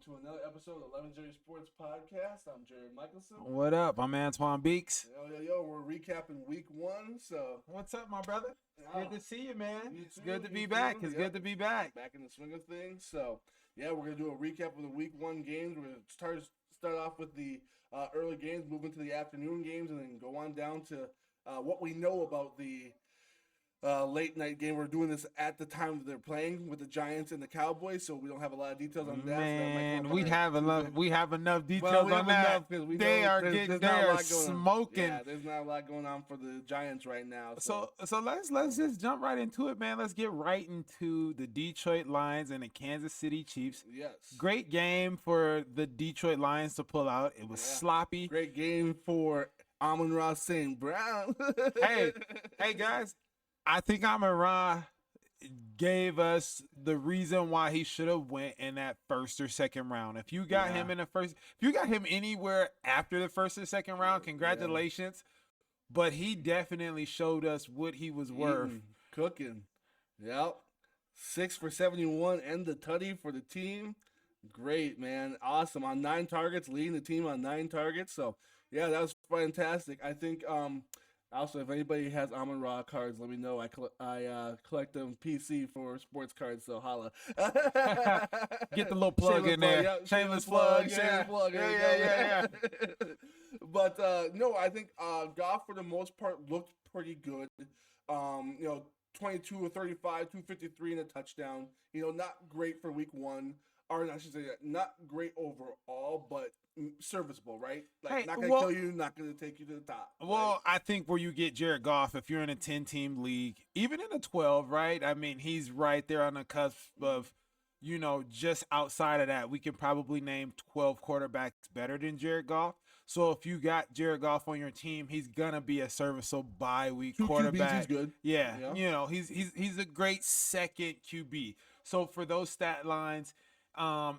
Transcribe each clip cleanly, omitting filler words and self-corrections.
to another episode of 11 Jerry Sports Podcast. I'm Jared Michelson. What up? I'm Antoine Beeks. Yo, we're recapping week one. So, what's up, my brother? Good to see you, man. It's good to be you back. too. It's Yep. good to be back. Back in the swing of things. So, yeah, we're going to do a recap of the week one games. We're going to start off with the early games, move into the afternoon games, and then go on down to what we know about the late night game. We're doing this at the time that they're playing with the Giants and the Cowboys, so we don't have a lot of details on that. Man, so we have enough. We have enough details Well, we on have that. enough 'cause we They know are there's getting. not They a are lot going on. smoking. Yeah, there's not a lot going on for the Giants right now. So let's just jump right into it, man. Let's get right into the Detroit Lions and the Kansas City Chiefs. yes, Great game for the Detroit Lions to pull out. It was sloppy. Great game for Amon-Ra St. Brown. Hey guys, I think Amon-Ra gave us the reason why he should have went in that first or second round. If you got him in the first, if you got him anywhere after the first or second round, congratulations. But he definitely showed us what he was worth. Cooking. Yep. 6 for 71 and the tutty for the team. Great, man. Awesome. On 9 targets, leading the team on 9 targets. So, yeah, that was fantastic. I think also, if anybody has Amon-Ra cards, let me know. I collect them PC for sports cards, so holla. Get the little plug in there. Yep, Shameless plug. Shameless plug. Yeah. But no, I think Goff for the most part looked pretty good. 22 or 35, 253 and a touchdown. Not great for week one. Or I should say, not great overall, but serviceable, right? Like, not going to kill you, not going to take you to the top. Well, I think where you get Jared Goff, if you're in a 10-team league, even in a 12, right? I mean, he's right there on the cusp of, just outside of that, we can probably name 12 quarterbacks better than Jared Goff. So if you got Jared Goff on your team, he's gonna be a serviceable bye-week quarterback. QBs, he's good. Yeah. He's a great second QB. So for those stat lines,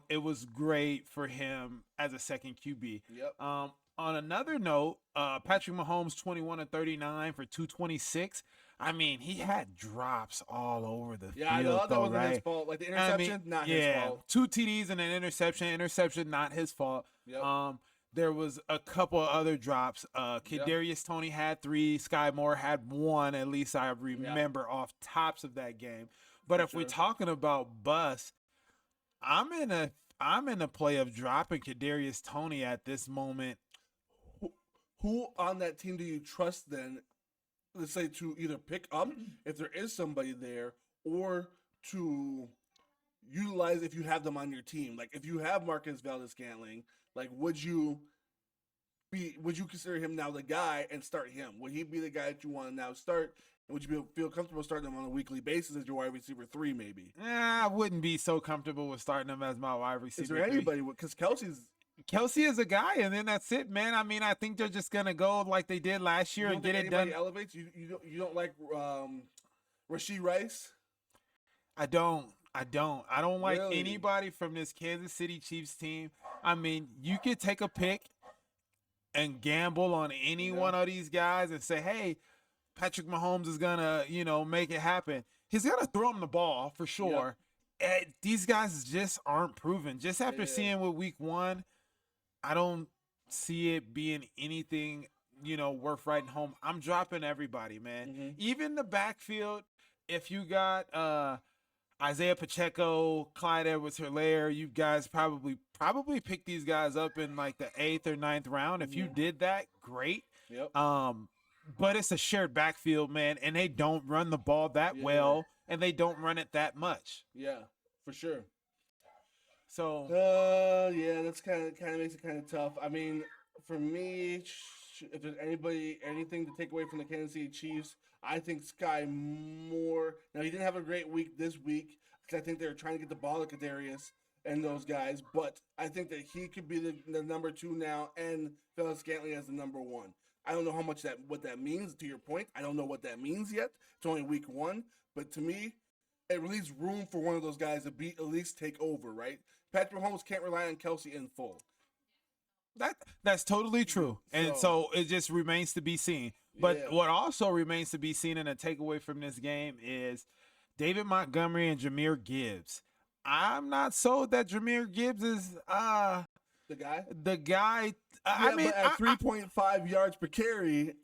it was great for him as a second QB. Yep. On another note, Patrick Mahomes 21 of 39 for 226. I mean, he had drops all over the field. Yeah, I know that wasn't right? his fault. Like the interception, not his fault. 2 TDs and an interception. Interception, not his fault. Yep. There was a couple of other drops. Kadarius Toney had 3. Sky Moore had 1. At least I remember off tops of that game. But if we're talking about bust, I'm in a play of dropping Kadarius Toney at this moment. Who on that team do you trust then? Let's say to either pick up if there is somebody there, or to utilize if you have them on your team. Like if you have Marcus Valdes-Scantling, like would you consider him now the guy and start him? Would he be the guy that you want to now start? And would you feel comfortable starting him on a weekly basis as your wide receiver 3 maybe? I wouldn't be so comfortable with starting him as my wide receiver. Is there anybody? Because Kelsey is a guy, and then that's it, man. I mean, I think they're just gonna go like they did last year and get it done. Elevates you. You don't like Rashee Rice? I don't like Really? anybody from this Kansas City Chiefs team. I mean, you could take a pick and gamble on any one of these guys and say, hey, Patrick Mahomes is gonna, make it happen. He's gonna throw him the ball for sure. And these guys just aren't proven. Just after seeing what week one, I don't see it being anything, worth writing home. I'm dropping everybody, man. Even the backfield, if you got Isaiah Pacheco, Clyde Edwards-Helaire, you guys probably pick these guys up in like the 8th or 9th round. If you did that, great. Yep. But it's a shared backfield, man, and they don't run the ball that well, and they don't run it that much. Yeah, for sure. So that's kind of makes it kind of tough. I mean, for me, if there's anything to take away from the Kansas City Chiefs, I think Sky Moore. Now he didn't have a great week this week because I think they were trying to get the ball to Kadarius and those guys, but I think that he could be the number 2 now, and Valdes-Scantling as the number 1. I don't know what that means. To your point, I don't know what that means yet. It's only week 1, but to me, it leaves room for one of those guys to at least take over, right? Patrick Mahomes can't rely on Kelsey in full. That's totally true. And so it just remains to be seen. But what also remains to be seen and a takeaway from this game is David Montgomery and Jahmyr Gibbs. I'm not sold that Jameer Gibbs is The guy. the guy. Yeah, but at 3.5 yards per carry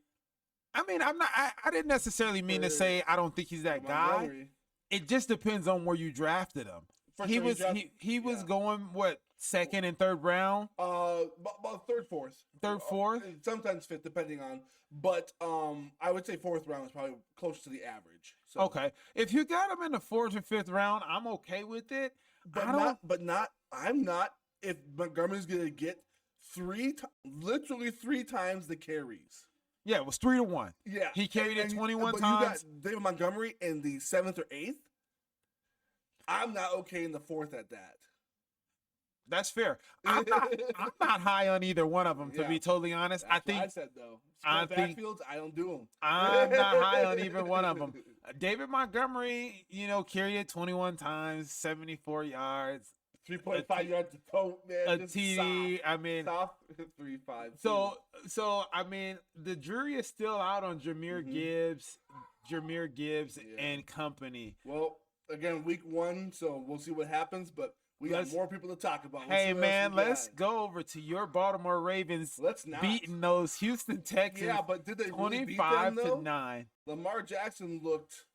I mean, I'm not. I didn't necessarily mean to for say I don't think he's that guy. Montgomery. It just depends on where you drafted him. For He sure, was draft- he was yeah. going what, second and third round, About third, fourth, fourth. sometimes fifth, depending on. But I would say fourth round is probably close to the average. So, Okay, if you got him in the fourth or fifth round, I'm okay with it. but I don't. I'm not. If Montgomery's gonna get literally three times the carries. Yeah, it was 3-1. Yeah, He carried it 21 but times. you got David Montgomery in the seventh or eighth. I'm not okay in the fourth at that. That's fair. I'm not high on either one of them, to Yeah. be totally honest. That's I think what I said though. I Split think- backfields, I don't do them. I'm not high on either one of them. David Montgomery, carried it 21 times, 74 yards, 3.5 yards to tote, man. a just TD. I mean, soft 3.5. so I mean, the jury is still out on Jameer Mhm. Gibbs Yeah. and company. Well, again, week one, so we'll see what happens. But we got Let's- more people to talk about. Let's Hey see what else man, we let's got. go over to your Baltimore Ravens Let's not. beating those Houston Texans Yeah, but did they really beat 25 them though? to 9. Lamar Jackson looked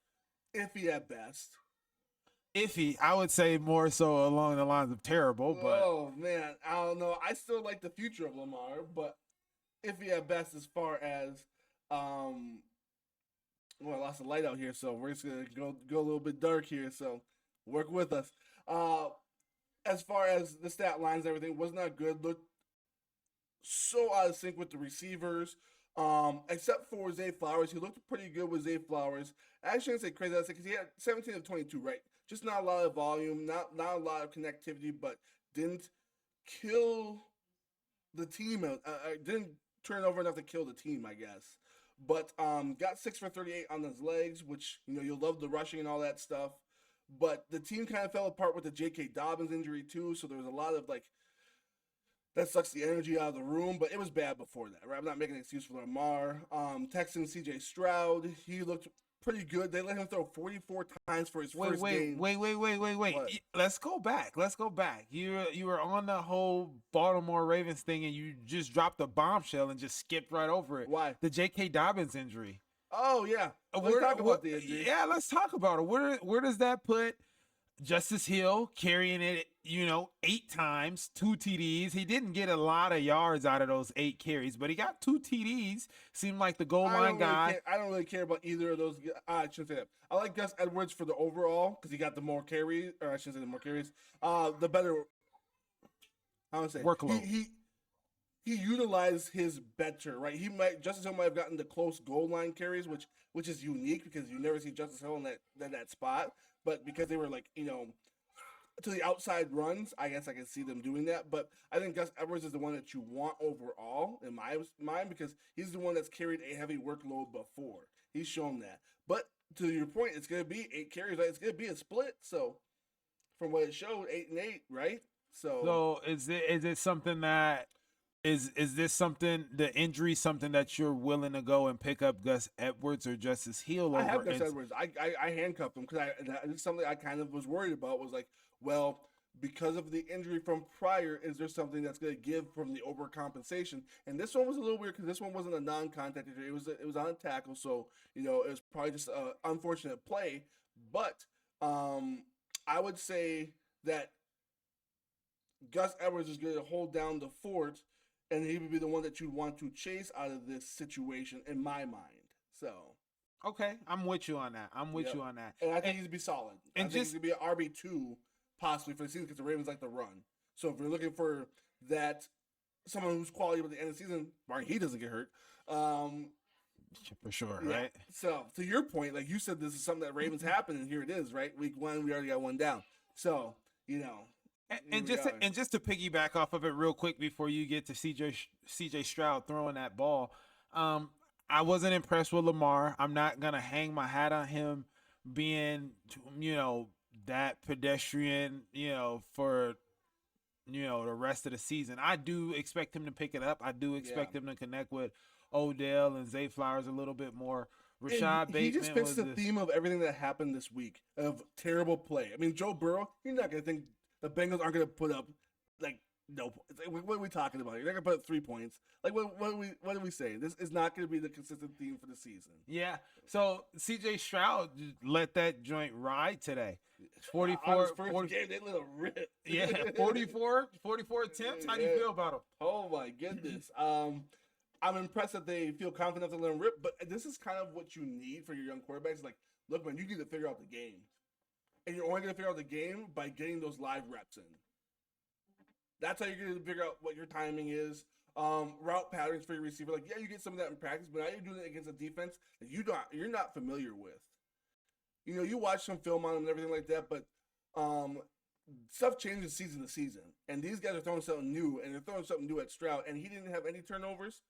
iffy at best. Iffy, I would say more so along the lines of terrible, but Oh man, I don't know. I still like the future of Lamar, but iffy at best as far as well, I lost the light out here, so we're just gonna go a little bit dark here. So work with us. As far as the stat lines, and everything was not good. Looked so out of sync with the receivers. Except for Zay Flowers, he looked pretty good with Zay Flowers. I actually didn't say crazy because he had 17 of 22, right? Just not a lot of volume, not a lot of connectivity, but didn't kill the team. Didn't turn over enough to kill the team, I guess. But got 6 for 38 on his legs, which you'll love the rushing and all that stuff. But the team kind of fell apart with the J.K. Dobbins injury too, so there was a lot of that sucks the energy out of the room, but it was bad before that, right? I'm not making an excuse for Lamar. Texans C.J. Stroud, he looked pretty good. They let him throw 44 times for his first game. Wait. What? Let's go back. You were on the whole Baltimore Ravens thing, and you just dropped a bombshell and just skipped right over it. Why? The J.K. Dobbins injury. Oh yeah, let's talk about the injury. Yeah, let's talk about it. Where does that put Justice Hill carrying it? 8 times, 2 TDs. He didn't get a lot of yards out of those 8 carries, but he got 2 TDs. Seemed like the goal line guy. I don't really care about either of those. I shouldn't say that. I like Gus Edwards for the overall because he got the more carries, or I shouldn't say the more carries. The better. I would say Workload. He utilized his better, right? Justice Hill might have gotten the close goal line carries, which is unique because you never see Justice Hill in that spot. But because they were to the outside runs, I guess I can see them doing that. But I think Gus Edwards is the one that you want overall in my mind because he's the one that's carried a heavy workload before. He's shown that. But to your point, it's going to be 8 carries. Right? It's going to be a split. So from what it showed, 8 and 8, right? So is it something that is this something, the injury, something that you're willing to go and pick up Gus Edwards or Justice Hill over? I have Gus Edwards. I handcuffed him because it's something I kind of was worried about. Was like, well, because of the injury from prior, is there something that's going to give from the overcompensation? And this one was a little weird because this one wasn't a non-contact injury. It was on a tackle, so it was probably just an unfortunate play. But I would say that Gus Edwards is going to hold down the fort, and he would be the one that you'd want to chase out of this situation, in my mind. So. Okay, I'm with you on that. And I think he's gonna be solid. I think he's gonna be an RB2 possibly for the season because the Ravens like to run. So if you're looking for that, someone who's quality at the end of the season, barring he doesn't get hurt. For sure, Yeah. right? So to your point, like you said, this is something that Ravens happen, and here it is, right? Week 1, we already got one down. So And just to piggyback off of it real quick before you get to CJ Stroud throwing that ball, I wasn't impressed with Lamar. I'm not gonna hang my hat on him being, that pedestrian, for the rest of the season. I do expect him to pick it up. I do expect him to connect with Odell and Zay Flowers a little bit more. Rashad He just Bateman fits was the this. theme of everything that happened this week of terrible play. I mean, Joe Burrow, you're not going to think the Bengals aren't going to put up, like, no. What are we talking about? You're not going to put up 3 points. Like, what are we saying? This is not going to be the consistent theme for the season. Yeah. So CJ Stroud just let that joint ride today. On his 44, first 40, game, they let him rip. yeah, 44 attempts. How do you Yeah. feel about him? Oh my goodness. I'm impressed that they feel confident to let him rip, but this is kind of what you need for your young quarterbacks. Like, look, man, you need to figure out the game. And you're only going to figure out the game by getting those live reps in. That's how you're going to figure out what your timing is. Route patterns for your receiver. Like, yeah, you get some of that in practice, but now you're doing it against a defense that you're not familiar with. You know, you watch some film on them and everything like that, but stuff changes season to season. And these guys are throwing something new, and they're throwing something new at Stroud, and he didn't have any turnovers.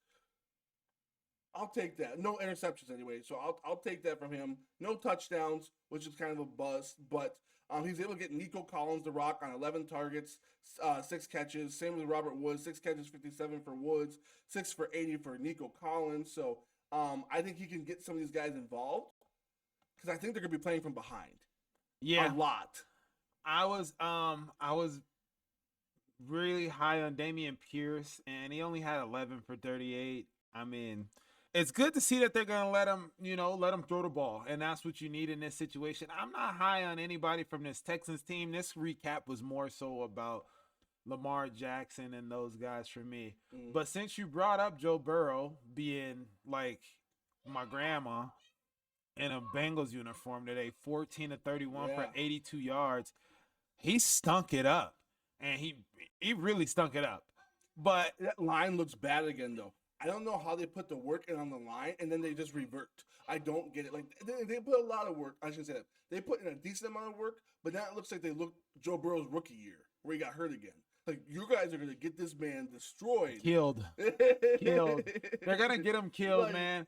I'll take that. No interceptions anyway, so I'll take that from him. No touchdowns, which is kind of a bust, but he's able to get Nico Collins the rock on 11 targets, 6 catches. Same with Robert Woods, 6 catches, 57 for Woods, 6 for 80 for Nico Collins. So I think he can get some of these guys involved because I think they're going to be playing from behind. Yeah. A lot. I was really high on Damian Pierce, and he only had 11 for 38. I mean, it's good to see that they're going to let him throw the ball, and that's what you need in this situation. I'm not high on anybody from this Texans team. This recap was more so about Lamar Jackson and those guys for me. But since you brought up Joe Burrow being like my grandma in a Bengals uniform today, 14 to 31 for 82 yards, he stunk it up, and he really stunk it up. But that line looks bad again, though. I don't know how they put the work in on the line and then they just revert. I don't get it. Like they put a lot of work. I shouldn't say that. They put in a decent amount of work, but now it looks like they look Joe Burrow's rookie year where he got hurt again. Like, you guys are gonna get this man destroyed, killed. They're gonna get him killed, like, man.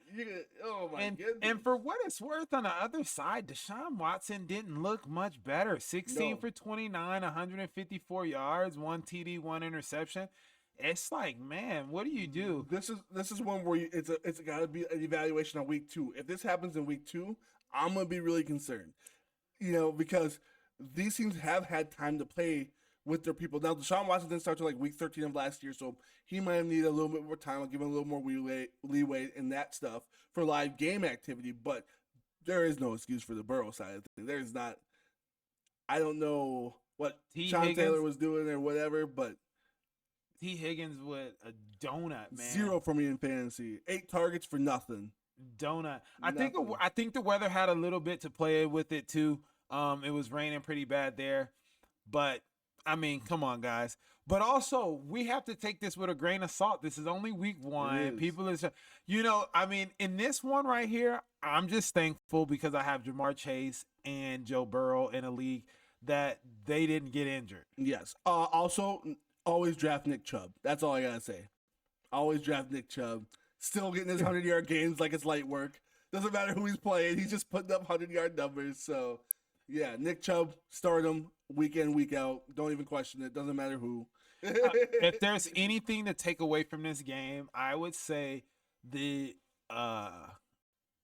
Oh my goodness. And for what it's worth, on the other side, Deshaun Watson didn't look much better. 16 for 29, 154 yards, 1 TD, 1 interception. It's like, man, what do you do? This is one where it's got to be an evaluation on week 2. If this happens in week 2, I'm gonna be really concerned. You know, because these teams have had time to play with their people. Now, Deshaun Watson didn't start till like week 13 of last year, so he might need a little bit more time. I'll give him a little more leeway in that stuff for live game activity. But there is no excuse for the Burrow side of things. There's not. I don't know what Sean Taylor was doing or whatever, but T. Higgins with a donut, man. 0 for me in fantasy. 8 targets for nothing. Donut. I think the weather had a little bit to play with it too. It was raining pretty bad there, but I mean, come on, guys. But also, we have to take this with a grain of salt. This is only week 1. People is, I mean, in this one right here, I'm just thankful because I have Jamar Chase and Joe Burrow in a league that they didn't get injured. Yes. Also, always draft Nick Chubb. That's all I gotta say. Always draft Nick Chubb. Still getting his 100-yard games like it's light work. Doesn't matter who he's playing. He's just putting up 100-yard numbers. So, yeah, Nick Chubb, start him week in, week out. Don't even question it. Doesn't matter who. If there's anything to take away from this game, I would say the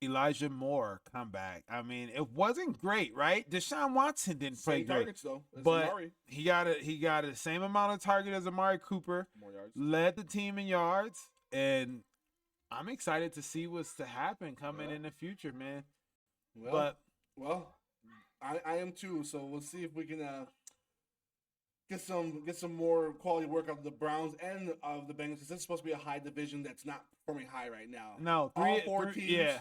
Elijah Moore comeback. I mean, it wasn't great, right? Deshaun Watson didn't play great, targets, though. but he got the same amount of target as Amari Cooper. More yards. Led the team in yards, and I'm excited to see what's to happen coming in the future, man. Well, I am too. So we'll see if we can get some more quality work out of the Browns and of the Bengals. This is supposed to be a high division that's not performing high right now. No, all four teams. Yeah,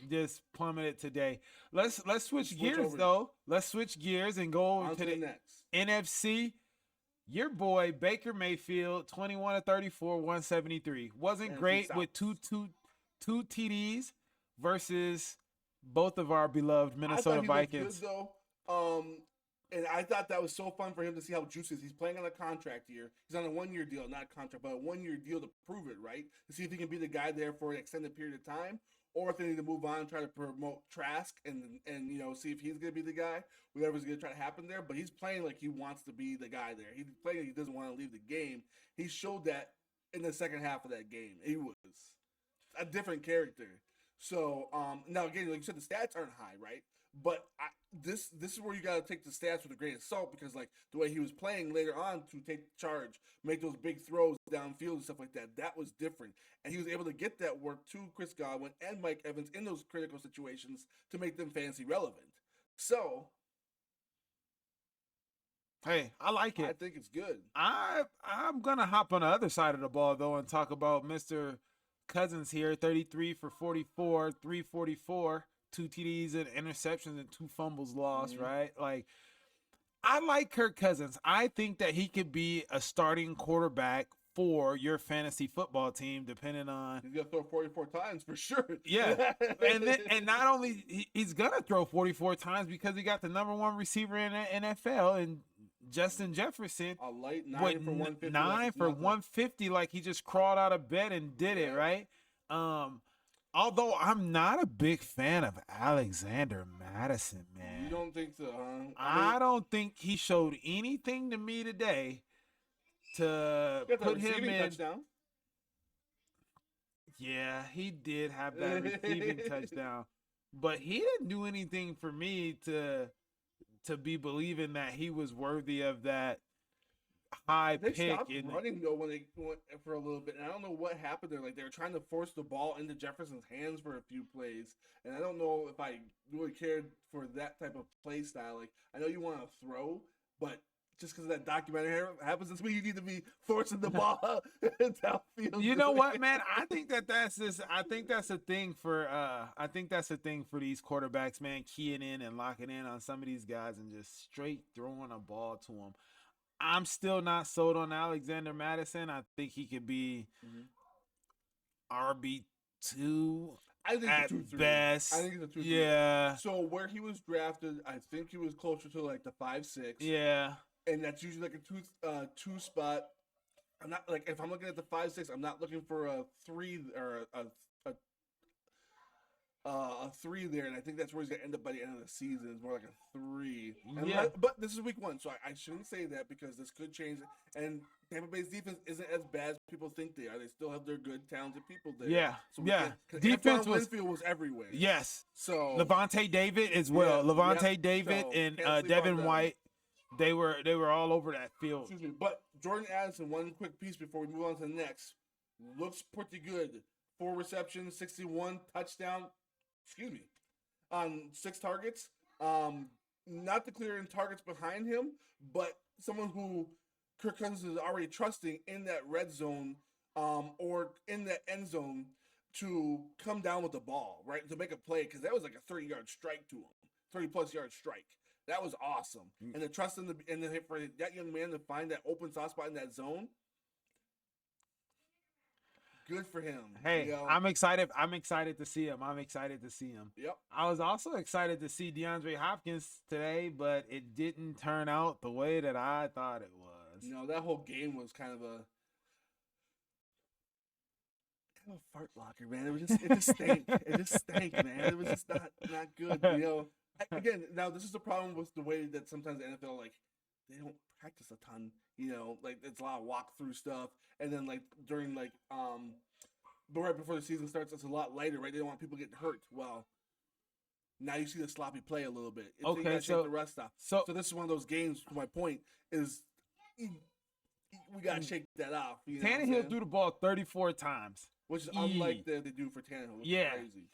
just plummeted today. Let's switch gears though. Let's switch gears and go over to the next NFC. Your boy Baker Mayfield, 21 to 34, 173. Wasn't great with two TDs versus both of our beloved Minnesota Vikings. Good, though. And I thought that was so fun for him to see how juicy he's playing on a contract year. He's on a 1-year deal, not a contract, but a 1-year deal to prove it, right? To see if he can be the guy there for an extended period of time, or if they need to move on and try to promote Trask and see if he's going to be the guy, whatever's going to try to happen there. But he's playing like he wants to be the guy there. He's playing like he doesn't want to leave the game. He showed that in the second half of that game. He was a different character. So now again, like you said, the stats aren't high, right? But this is where you got to take the stats with a grain of salt because like the way he was playing later on to take charge, make those big throws downfield and stuff like that, that was different. And he was able to get that work to Chris Godwin and Mike Evans in those critical situations to make them fantasy relevant. So Hey, I like I it. think it's good. I'm gonna hop on the other side of the ball though and talk about Mr. Cousins here, 33 for 44, 344, 2 TDs and interceptions and 2 fumbles lost, right? Like I like Kirk Cousins. I think that he could be a starting quarterback for your fantasy football team, depending on He's gonna throw 44 times for sure. yeah. And not only he's gonna throw 44 times because he got the #1 receiver in the NFL and Justin Jefferson. A light 9 What, for 150. 9 for 150, like he just crawled out of bed and did it, right? Although I'm not a big fan of Alexander Madison, man. You don't think so, huh? I don't think he showed anything to me today to put him in. Touchdown. Yeah, he did have that receiving touchdown, but he didn't do anything for me to be believing that he was worthy of that high They pick. stopped running though when they went for a little bit, and I don't know what happened there. Like they were trying to force the ball into Jefferson's hands for a few plays, and I don't know if I really cared for that type of play style. Like I know you want to throw, but just because that documentary happens this week, you need to be forcing the ball downfield. You know what, man? I think that's this. I think that's a thing for. I think that's a thing for these quarterbacks, man. Keying in and locking in on some of these guys and just straight throwing a ball to them. I'm still not sold on Alexander Madison. I think he could be RB2 I think at 2-3. best. I think it's a 2-3. Yeah. So where he was drafted, I think he was closer to like the 5-6. Yeah. And that's usually like a two spot. I'm not like if I'm looking at the 5-6, I'm not looking for a 3 or a 3 there, and I think that's where he's gonna end up by the end of the season. It's more like a 3. But this is week 1, so I shouldn't say that because this could change. And Tampa Bay's defense isn't as bad as people think they are. They still have their good, talented people there. Yeah, So defense Winfield was everywhere. Yes. So Levante David as well. Yeah, Levante David so and can't sleep Devin on them. White. They were all over that field. Excuse me. But Jordan Addison, one quick piece before we move on to the next, looks pretty good. 4 receptions, 61 touchdown. Excuse me. On 6 targets. Not the clear in targets behind him, but someone who Kirk Cousins is already trusting in that red zone or in that end zone to come down with the ball, right? To make a play, because that was like a 30-yard strike to him. 30-plus yard strike. That was awesome. And the trust in for that young man to find that open soft spot in that zone, good for him. Hey, you know? I'm excited. I'm excited to see him. I'm excited to see him. Yep. I was also excited to see DeAndre Hopkins today, but it didn't turn out the way that I thought it was. You know, that whole game was kind of a fart blocker, man. It just stank. It just stank, man. It was just not good. You know. Again, now this is the problem with the way that sometimes the NFL, like, they don't practice a ton. You know, like it's a lot of walkthrough stuff, and then like during like but right before the season starts, it's a lot lighter, right? They don't want people getting hurt. Well, now you see the sloppy play a little bit. Okay, you gotta so shake the rust off. So this is one of those games. To my point is, we gotta shake that off. You know Tannehill threw the ball 34 times, which is unlike that they do for Tannehill. Which is crazy.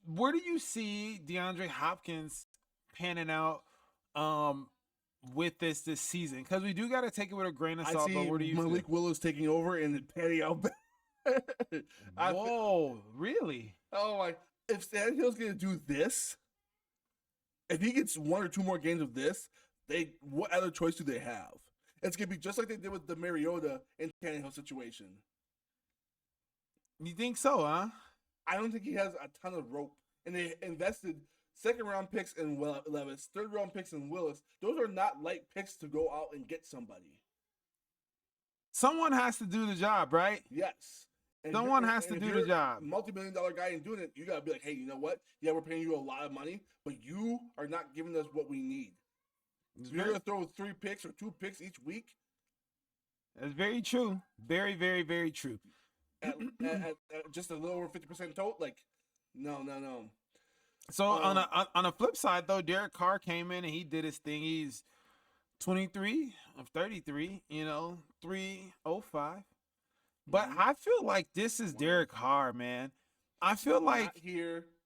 Where do you see DeAndre Hopkins panning out with this season? Because we do got to take it with a grain of salt. I see but where do you Malik Willis taking over and panning out. Whoa, really? Oh my! If Tannehill's gonna do this, if he gets 1 or 2 more games of this, what other choice do they have? It's gonna be just like they did with the Mariota and Tannehill situation. You think so, huh? I don't think he has a ton of rope, and they invested 2nd-round picks in Levis, 3rd-round picks in Willis. Those are not light picks to go out and get somebody. Someone has to do the job, right? Yes. Someone has to do the job. Multi-million-dollar guy and doing it, you gotta be like, hey, you know what? Yeah, we're paying you a lot of money, but you are not giving us what we need. You're gonna throw 3 picks or 2 picks each week. That's very true. Very, very, very true. at just a little over 50% total. Like, no. So on a flip side though, Derek Carr came in and he did his thing. He's 23 of 33, 305. But I feel like this is Derek Carr, man. I feel like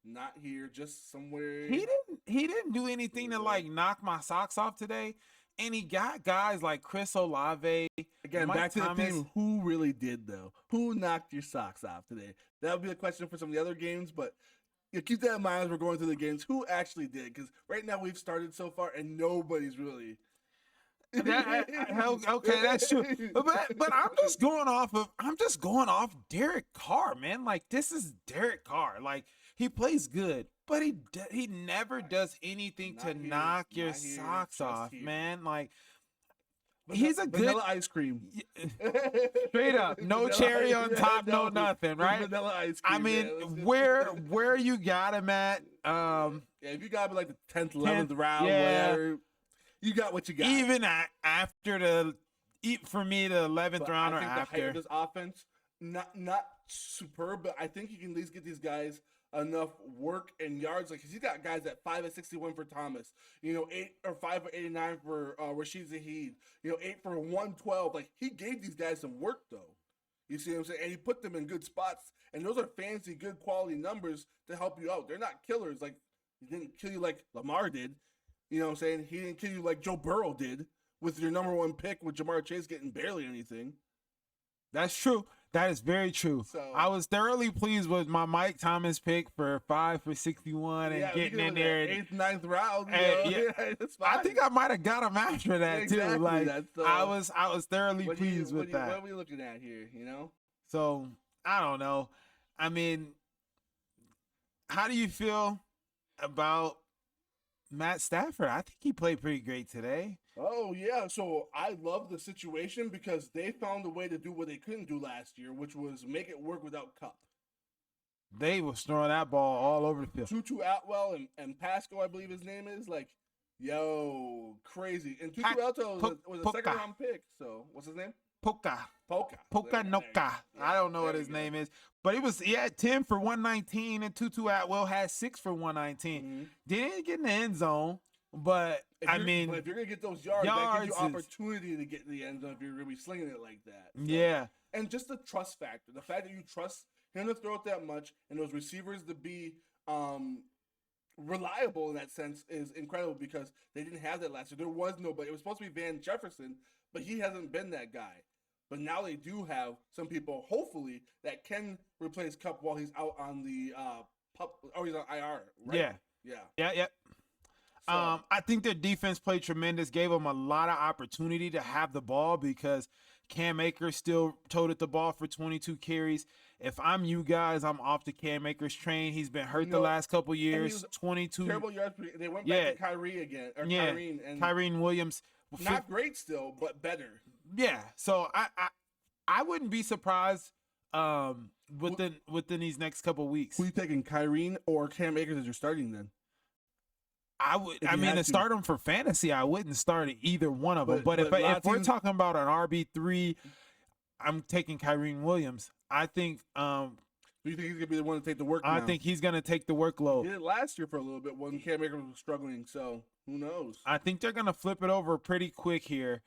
not here, just somewhere. he didn't do anything to like knock my socks off today. And he got guys like Chris Olave. Again, Mike back to Thomas. the theme. Who really did though? Who knocked your socks off today? That would be a question for some of the other games, but you keep that in mind as we're going through the games. Who actually did? Because right now we've started so far and nobody's really. Okay, that's true. But I'm just going off Derek Carr, man. Like this is Derek Carr. Like he plays good, but he never does anything to knock your socks off, man. Like he's a good vanilla ice cream. Straight up, no cherry on top, no nothing, right? Vanilla ice cream. I mean, where you got him at? Yeah, if you got him like the 10th, 11th round, whatever. You got what you got. Even after for me, the 11th round or after. The height of this offense, not superb, but I think you can at least get these guys enough work and yards. Like, 'cause he's got guys at 5 at 61 for Thomas, 8 or 5 for 89 for Rashid Zaheed, 8 for 112. Like, he gave these guys some work though. You see what I'm saying? And he put them in good spots, and those are fancy, good quality numbers to help you out. They're not killers. Like, he didn't kill you like Lamar did. You know what I'm saying? He didn't kill you like Joe Burrow did with your number 1 pick with Jamar Chase getting barely anything. That's true. That is very true. So, I was thoroughly pleased with my Mike Thomas pick for 5 for 61 and getting in there. 8th, 9th round. That's fine. I think I might have got him after that too. Like I was thoroughly pleased with that. What are we looking at here? So I don't know. I mean, how do you feel about Matt Stafford? I think he played pretty great today. Oh, yeah. So I love the situation because they found a way to do what they couldn't do last year, which was make it work without Cup. They was throwing that ball all over the field. Tutu Atwell and Pascal, I believe his name is, like, yo, crazy. And Tutu Atwell was a second-round pick. So what's his name? Puka Noka. I don't know what his name is. But he had 10 for 119, and Tutu Atwell had 6 for 119. Mm-hmm. Didn't get in the end zone, but if you're going to get those yards, that gives you opportunity to get in the end zone if you're going to be slinging it like that. So, yeah. And just the trust factor. The fact that you trust him to throw it that much and those receivers to be reliable in that sense is incredible because they didn't have that last year. There was nobody. It was supposed to be Van Jefferson, but he hasn't been that guy. But now they do have some people, hopefully, that can replace Kupp while he's out on the he's on IR, right? Yeah. So, I think their defense played tremendous, gave them a lot of opportunity to have the ball because Cam Akers still toted the ball for 22 carries. If I'm you guys, I'm off the Cam Akers train. He's been hurt the last couple years. 22 terrible yards. They went back to Kyrie again, or Kyrene, and Kyrene Williams. Not great still, but better. Yeah, so I wouldn't be surprised within these next couple weeks. Who you taking, Kyrene or Cam Akers as you're starting then? To start them for fantasy, I wouldn't start either one of them. But if we're talking about an RB3, I'm taking Kyrene Williams. I think. Do you think he's gonna be the one to take the work? I think he's gonna take the workload. He did it last year for a little bit when Cam Akers was struggling. So who knows? I think they're gonna flip it over pretty quick here.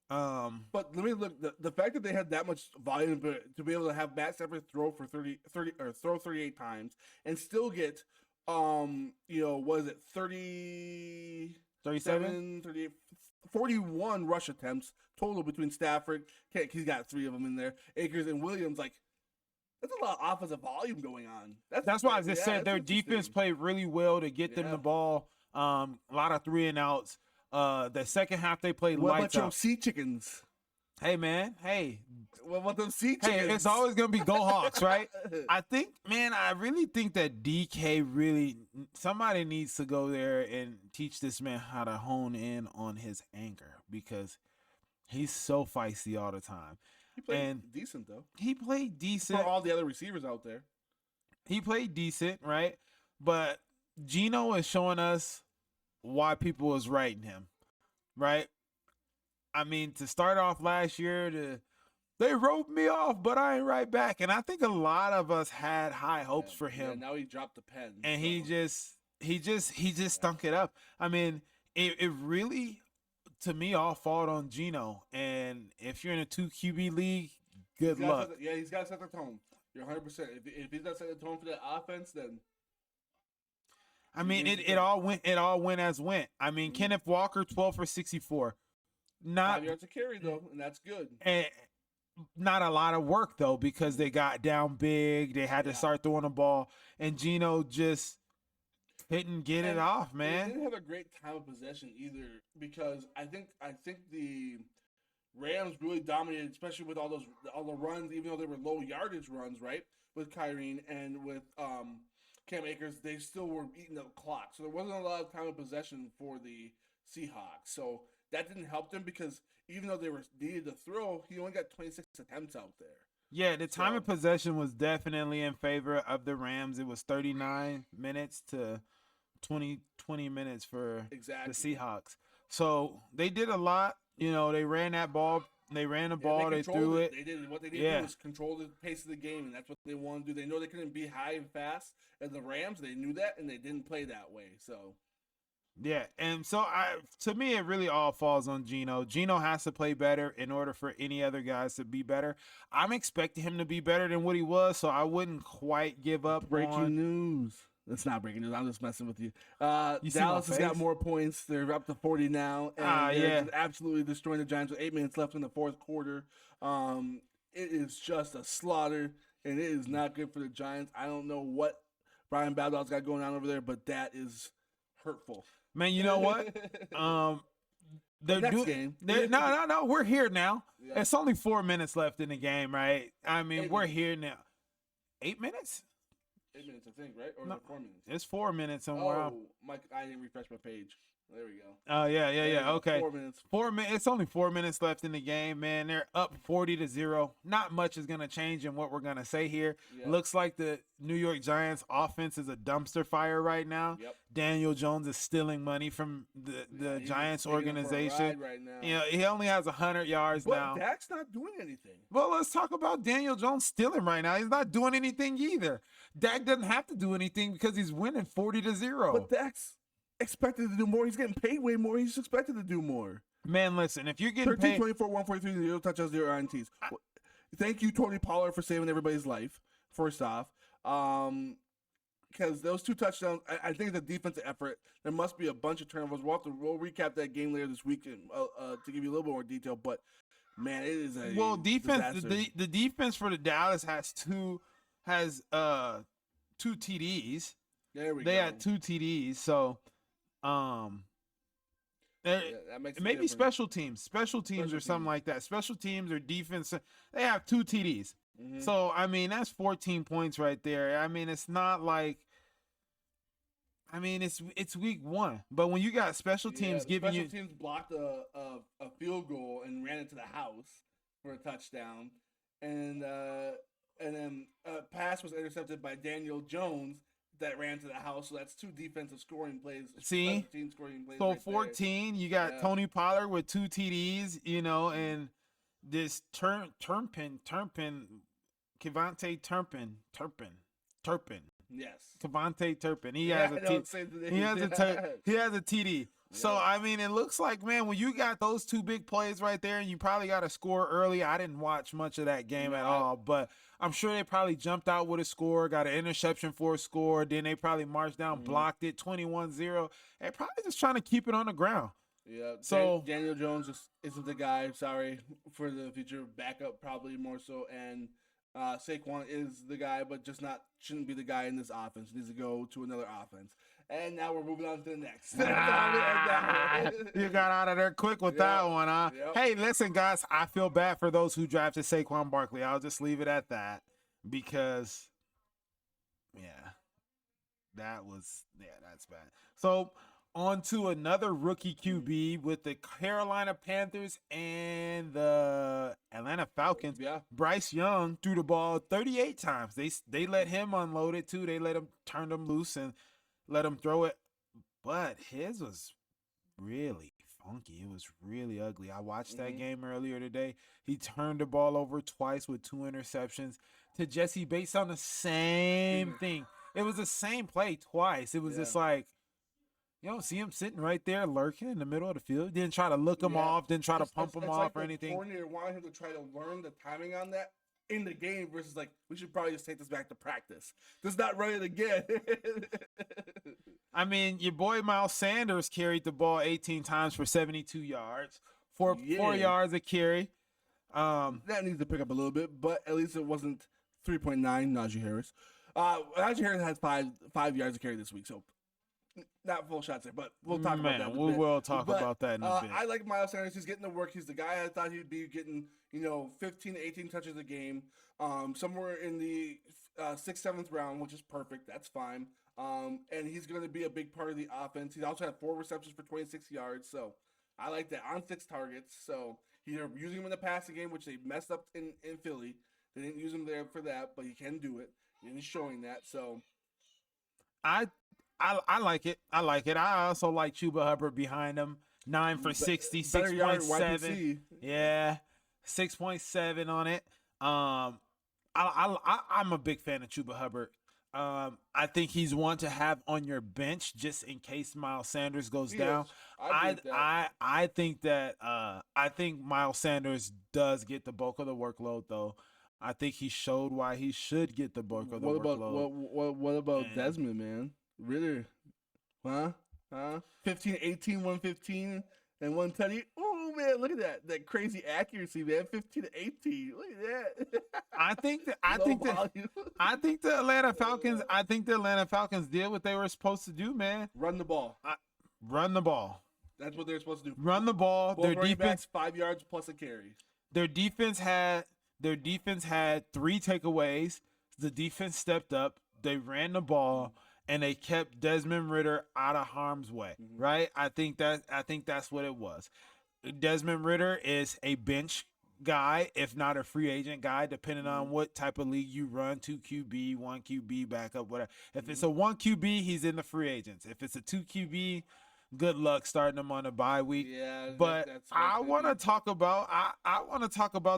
But let me look. The fact that they had that much volume to be able to have Matt Stafford throw for 38 times and still get, was it 37, 38, 41 rush attempts total between Stafford. He's got 3 of them in there. Akers and Williams, like, that's a lot of offensive volume going on. That's why I just said their defense played really well to get them the ball. A lot of 3 and outs. The second half they played lights out. What about your sea chickens? Hey man, what about them sea chickens? Hey, it's always gonna be Go Hawks, right? I really think that DK somebody needs to go there and teach this man how to hone in on his anger because he's so feisty all the time. He played decent though. He played decent for all the other receivers out there. He played decent, right? But Geno is showing us why people was writing him, right? I mean, to start off last year, they wrote me off, but I ain't right back. And I think a lot of us had high hopes for Yeah, him, now he dropped the pen. and so. he just stunk it up. I mean, it really, to me, all fault on Gino. And if you're in a 2 QB league, good luck. He's got to set the tone. You're 100%. If he's not setting the tone for that offense, then I mean, it all went as went. I mean, Kenneth Walker, 12 for 64. 5 yards to carry though, and that's good. And not a lot of work though, because they got down big. They had to start throwing the ball, and Gino just couldn't get it off, man. They didn't have a great time of possession either, because I think the Rams really dominated, especially with all the runs, even though they were low yardage runs, right? With Kyrene and with Cam Akers, they still were eating the clock. So there wasn't a lot of time of possession for the Seahawks. So that didn't help them, because even though they were needed to throw, he only got 26 attempts out there. Yeah, the time of possession was definitely in favor of the Rams. It was 39 minutes to 20 minutes for the Seahawks. So they did a lot. You know, they ran that ball. They ran the ball. They threw it. They did what they needed to do was control the pace of the game, and that's what they want to do. They know they couldn't be high and fast as the Rams. They knew that, and they didn't play that way. So. Yeah, and so to me, it really all falls on Gino. Gino has to play better in order for any other guys to be better. I'm expecting him to be better than what he was, so I wouldn't quite give up. Breaking news. That's not breaking news. I'm just messing with you. Dallas has got more points. They're up to 40 now, and they're just absolutely destroying the Giants with 8 minutes left in the fourth quarter. It is just a slaughter, and it is not good for the Giants. I don't know what Brian Baldwin's got going on over there, but that is hurtful. Man, you know what? Next game. No. We're here now. Yeah. It's only 4 minutes left in the game, right? I mean, we're here now. 8 minutes? 8 minutes, I think, right? Or is it 4 minutes? It's 4 minutes somewhere. Mike, I didn't refresh my page. There we go. Oh, yeah. Okay. 4 minutes. 4 minutes. It's only 4 minutes left in the game, man. They're up 40-0. Not much is going to change in what we're going to say here. Yep. Looks like the New York Giants offense is a dumpster fire right now. Yep. Daniel Jones is stealing money from the Giants organization. Right now. You know, he only has 100 yards now. But Dak's not doing anything. Well, let's talk about Daniel Jones stealing right now. He's not doing anything either. Dak doesn't have to do anything because he's winning 40-0. But Dak's expected to do more. He's getting paid way more. He's expected to do more. Man, listen, if you're getting 13, 24, 143, 0 touchdowns, 0 INTs. Thank you, Tony Pollard, for saving everybody's life, first off. Because those 2 touchdowns, I think the defensive effort, there must be a bunch of turnovers. We'll recap that game later this week to give you a little bit more detail. But, man, it is a defense. disaster. The defense for the Dallas has two TDs. There we go. They had 2 TDs, so that makes maybe special teams or something like that. Special teams or defense, they have 2 TDs. Mm-hmm. So I mean, that's 14 points right there. I mean, it's not like, I mean, it's week 1, but when you got special teams giving special teams blocked a field goal and ran into the house for a touchdown, and then a pass was intercepted by Daniel Jones that ran to the house. So that's 2 defensive scoring plays. See, scoring plays. So right 14, there. You got Tony Pollard with 2 TDs, you know, and this Turpin, KaVontae Turpin. Yes, KaVontae Turpin. He has a TD. Yeah. So I mean, it looks like, man, when you got those 2 big plays right there, and you probably got a score early. I didn't watch much of that game at all, but I'm sure they probably jumped out with a score, got an interception for a score. Then they probably marched down, blocked it, 21-0, and probably just trying to keep it on the ground. Yeah. So Daniel Jones just isn't the guy. Sorry for the future backup, probably more so, and Saquon is the guy, but just shouldn't be the guy in this offense. He needs to go to another offense. And now we're moving on to the next. You got out of there quick with that one, huh? Yep. Hey, listen, guys, I feel bad for those who drafted Saquon Barkley. I'll just leave it at that because, that's bad. So on to another rookie QB with the Carolina Panthers and the Atlanta Falcons. Yeah. Bryce Young threw the ball 38 times. They let him unload it too. They let him turn him loose and let him throw it. But his was really funky. It was really ugly. I watched that Mhm. game earlier today. He turned the ball over twice with 2 interceptions to Jesse Bates on the same Mhm. thing. It was the same play twice. It was Yeah. just like, you don't see him sitting right there lurking in the middle of the field. Didn't try to look him Yeah. off. Didn't try to It's, pump him it's off like or the anything. coordinator wanted him to try to learn the timing on that in the game versus like we should probably just take this back to practice. Just not run it again. I mean, your boy Miles Sanders carried the ball 18 times for 72 yards, four Yeah. yards a carry. That needs to pick up a little bit, but at least it wasn't 3.9 Najee Harris. Najee Harris has five yards of carry this week, so not full shots there, but we'll talk about that. In a We bit. will talk But, about that in a bit. I like Miles Sanders. He's getting the work. He's the guy I thought he'd be getting, 15 to 18 touches a game, somewhere in the 6th, 7th round, which is perfect. That's fine. And he's going to be a big part of the offense. He also had 4 receptions for 26 yards, so I like that on 6 targets. So they're using him in the passing game, which they messed up in Philly. They didn't use him there for that, but he can do it, and he's showing that. So I like it. I like it. I also like Chuba Hubbard behind him. 9 for 60, better yard 6.7. YPC. Yeah, 6.7 on it. I'm a big fan of Chuba Hubbard. I think he's one to have on your bench just in case Miles Sanders goes down. I think that I think Miles Sanders does get the bulk of the workload though. I think he showed why he should get the bulk of the workload. What about And- Desmond, man? Ritter, huh? 15, 18, 115, and 130. Oh man, look at that crazy accuracy, man. 15 to 18. Look at that. I think that Low volume. I think the Atlanta Falcons did what they were supposed to do, man. Run the ball. Run the ball. That's what they're supposed to do. Run the ball. Both running backs, 5 yards plus a carry. Their defense had 3 takeaways. The defense stepped up. They ran the ball and they kept Desmond Ritter out of harm's way. Mhm. Right? I think that's what it was. Desmond Ritter is a bench guy, if not a free agent guy, depending on what type of league you run. 2 QB, 1 QB, backup, whatever. If it's a 1 QB, he's in the free agents. If it's a 2 QB, good luck starting him on a bye week. Yeah, But that's I want to talk about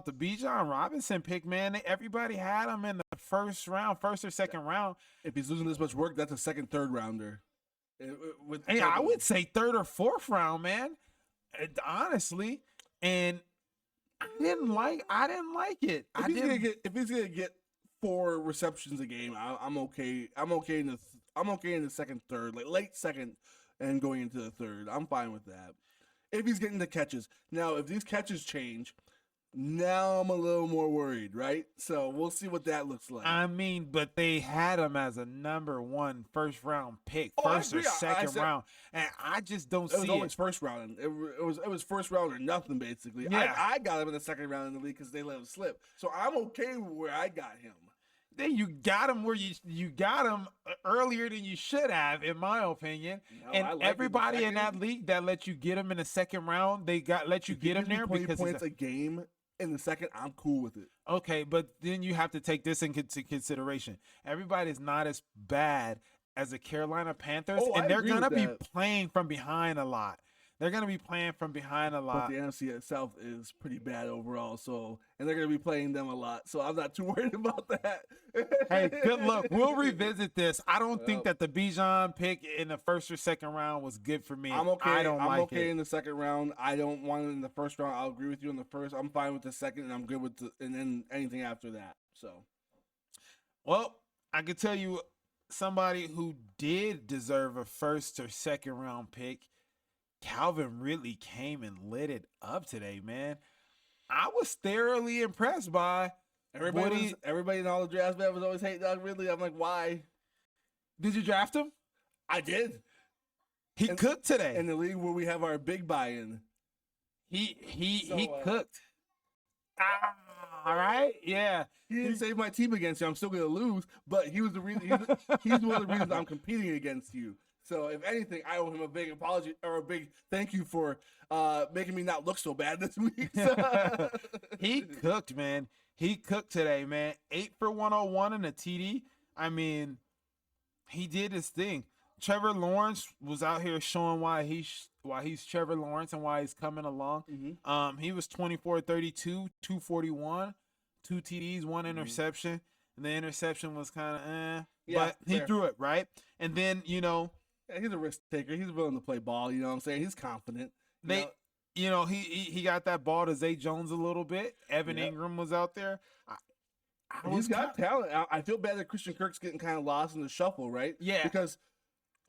the Bijan Robinson pick, man. Everybody had him in the first or second round. if he's losing this much work, that's a second, third rounder. Hey, I would say 3rd or 4th round, man. Honestly, and I didn't like it. If he's gonna get 4 receptions a game, I'm okay. I'm okay in the second, third, like late second, and going into the third. I'm fine with that. If he's getting the catches, now if these catches change, now I'm a little more worried, right? So we'll see what that looks like. I mean, but they had him as a number 1 first round pick, Oh, I first or agree. I second said- round, and I just don't It was see always it. first round. It was first round or nothing basically. Yeah. I got him in the second round in the league because they let him slip. So I'm okay with where I got him. Then you got him where you got him earlier than you should have, in my opinion. No, I And like it. The everybody in that second- league that let you get him in the second round, let you If he get him gives me there 20 because points a game in the second, I'm cool with it. okay. But then you have to take this into consideration. Everybody's not as bad as the Carolina Panthers, Oh, I and they're agree gonna with be that. playing from behind a lot. They're gonna be playing from behind a But lot. the NFC itself is pretty bad overall, and they're going to be playing them a lot. So I'm not too worried about that. Hey, good luck. We'll revisit this. I don't think Yep. that the Bijan pick in the first or second round was good for me. I'm okay. I don't I'm like okay it. in the second round. I don't want it in the first round. I'll agree with you in the first. I'm fine with the second, and I'm good with and then anything after that. So Well, I could tell you somebody who did deserve a first or second round pick. Calvin Ridley came and lit it up today, man. I was thoroughly impressed by everybody in all the drafts man was always hating on Ridley. I'm like, why? Did you draft him? I did He And- cooked today. in the league where we have our big buy-in. He So, cooked. All right, yeah. He didn't save my team against you. I'm still gonna lose, but he was the reason. He's one of the reasons I'm competing against you. So if anything, I owe him a big apology or a big thank you for making me not look so bad this week. He cooked, man. He cooked today, man. 8 for 101 in a TD. I mean, he did his thing. Trevor Lawrence was out here showing why he's Trevor Lawrence and why he's coming along. He was 24-32, 241, 2 TDs, 1 interception, and the interception was kind of but he threw it right. And then yeah, he's a risk taker. He's willing to play ball. You know what I'm saying? He's confident. He got that ball to Zay Jones a little bit. Evan Ingram was out there. He's got talent. I feel bad that Christian Kirk's getting kind of lost in the shuffle, right? Yeah. Because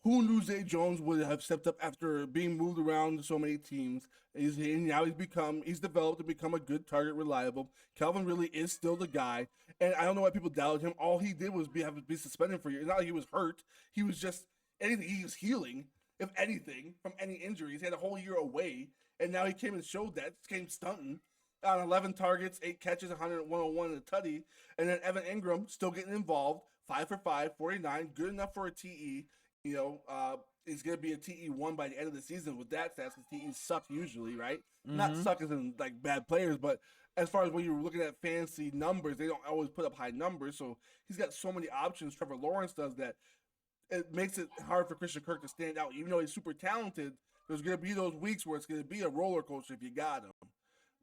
who knew Zay Jones would have stepped up after being moved around to so many teams? Now he's developed to become a good target, reliable. Calvin really is still the guy, and I don't know why people doubted him. All he did was have to be suspended for a year. It's not like he was hurt. He was just anything. He was healing, if anything, from any injuries. He had a whole year away, and now he came and showed that. Came stunting on 11 targets, 8 catches, 101 and a tutty, and then Evan Ingram still getting involved, 5 for 5, 49, good enough for a TE. Is going to be a TE1 by the end of the season with that stats, because TEs suck usually, right? Not suck as in like bad players, but as far as when you're looking at fancy numbers, they don't always put up high numbers. So he's got so many options. Trevor Lawrence does that. It makes it hard for Christian Kirk to stand out. Even though he's super talented, there's going to be those weeks where it's going to be a roller coaster if you got him.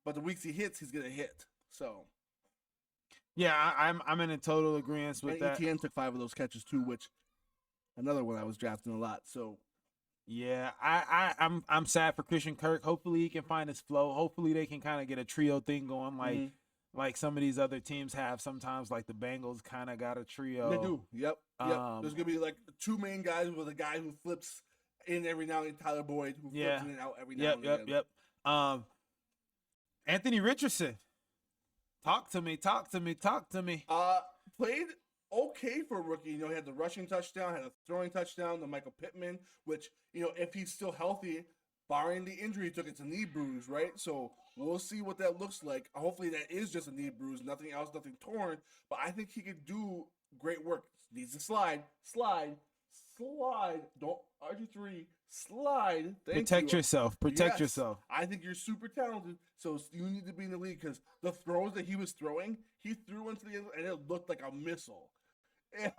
But the weeks he hits, he's going to hit. So. Yeah, I'm in a total agreement with that. ETN took 5 of those catches too, which another one I was drafting a lot. So yeah, I'm sad for Christian Kirk. Hopefully he can find his flow. Hopefully they can kind of get a trio thing going like some of these other teams have sometimes, like the Bengals kind of got a trio. They do. Yep. There's gonna be like 2 main guys with a guy who flips in every now and then, Tyler Boyd, who flips in and out every now and again. Yep. Anthony Richardson. Talk to me. Played okay for a rookie. He had the rushing touchdown, had a throwing touchdown, the Michael Pittman, which, if he's still healthy, barring the injury, he took it to knee bruise, right? So we'll see what that looks like. Hopefully that is just a knee bruise, nothing else, nothing torn. But I think he could do great work. Needs to slide. Don't RG3 slide. Protect yourself. I think you're super talented, so you need to be in the league, because the throws that he was throwing, he threw into the end, and it looked like a missile. And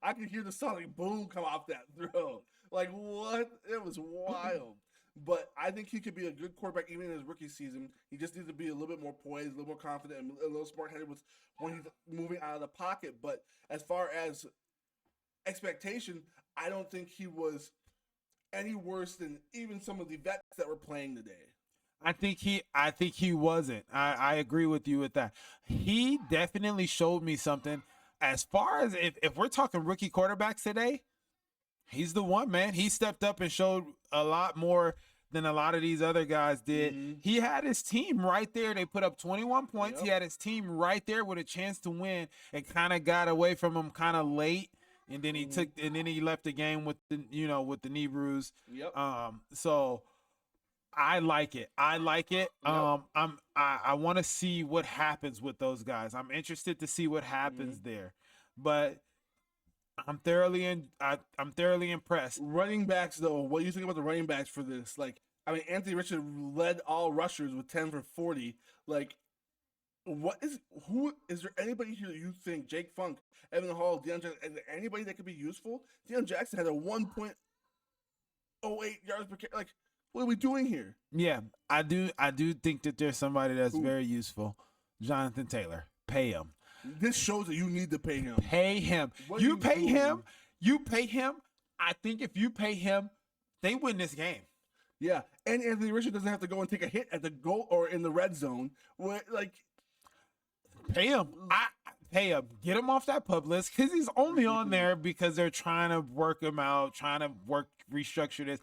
I could hear the sonic boom come off that throw. Like, what? It was wild. But I think he could be a good quarterback even in his rookie season. He just needs to be a little bit more poised, a little more confident, and a little smart-headed with when he's moving out of the pocket. But as far as expectation, I don't think he was any worse than even some of the vets that were playing today. I think he wasn't. I agree with you with that. He definitely showed me something. As far as if we're talking rookie quarterbacks today, he's the one, man. He stepped up and showed a lot more than a lot of these other guys did. He had his team right there. They put up 21 points. He had his team right there with a chance to win, and kind of got away from him kind of late. And then he left the game with the knee bruise. So I like it. I want to see what happens with those guys. I'm interested to see what happens there. But I'm thoroughly impressed. Running backs, though, what do you think about the running backs for this? Like, I mean, Anthony Richardson led all rushers with 10 for 40. Like, is there anybody here that you think, Jake Funk, Evan Hall, Deion Jackson, is there anybody that could be useful? Deion Jackson had a 1.08 yards per carry. Like, what are we doing here? Yeah, I do think that there's somebody that's very useful. Jonathan Taylor. Pay him. This shows that you need to pay him. Pay him. You pay him. I think if you pay him, they win this game. Yeah, and Anthony Richardson doesn't have to go and take a hit at the goal or in the red zone. Pay him. Pay him. Get him off that PUP list, because he's only on there because they're trying to work him out, restructure this.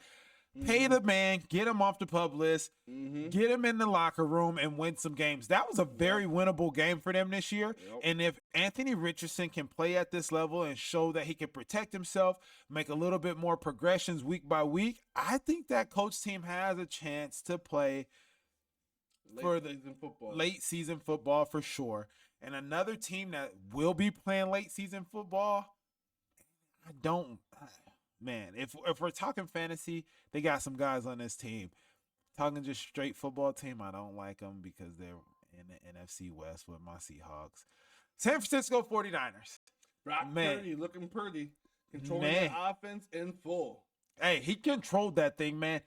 Pay the man, get him off the PUP list, get him in the locker room, and win some games. That was a very winnable game for them this year. And if Anthony Richardson can play at this level and show that he can protect himself, make a little bit more progressions week by week, I think that coach team has a chance to play late season football for sure. And another team that will be playing late season football, if we're talking fantasy, they got some guys on this team. Talking just straight football team, I don't like them because they're in the NFC West with my Seahawks. San Francisco 49ers. Purdy looking pretty. controlling Man. the offense in full. Hey, he controlled that thing, man.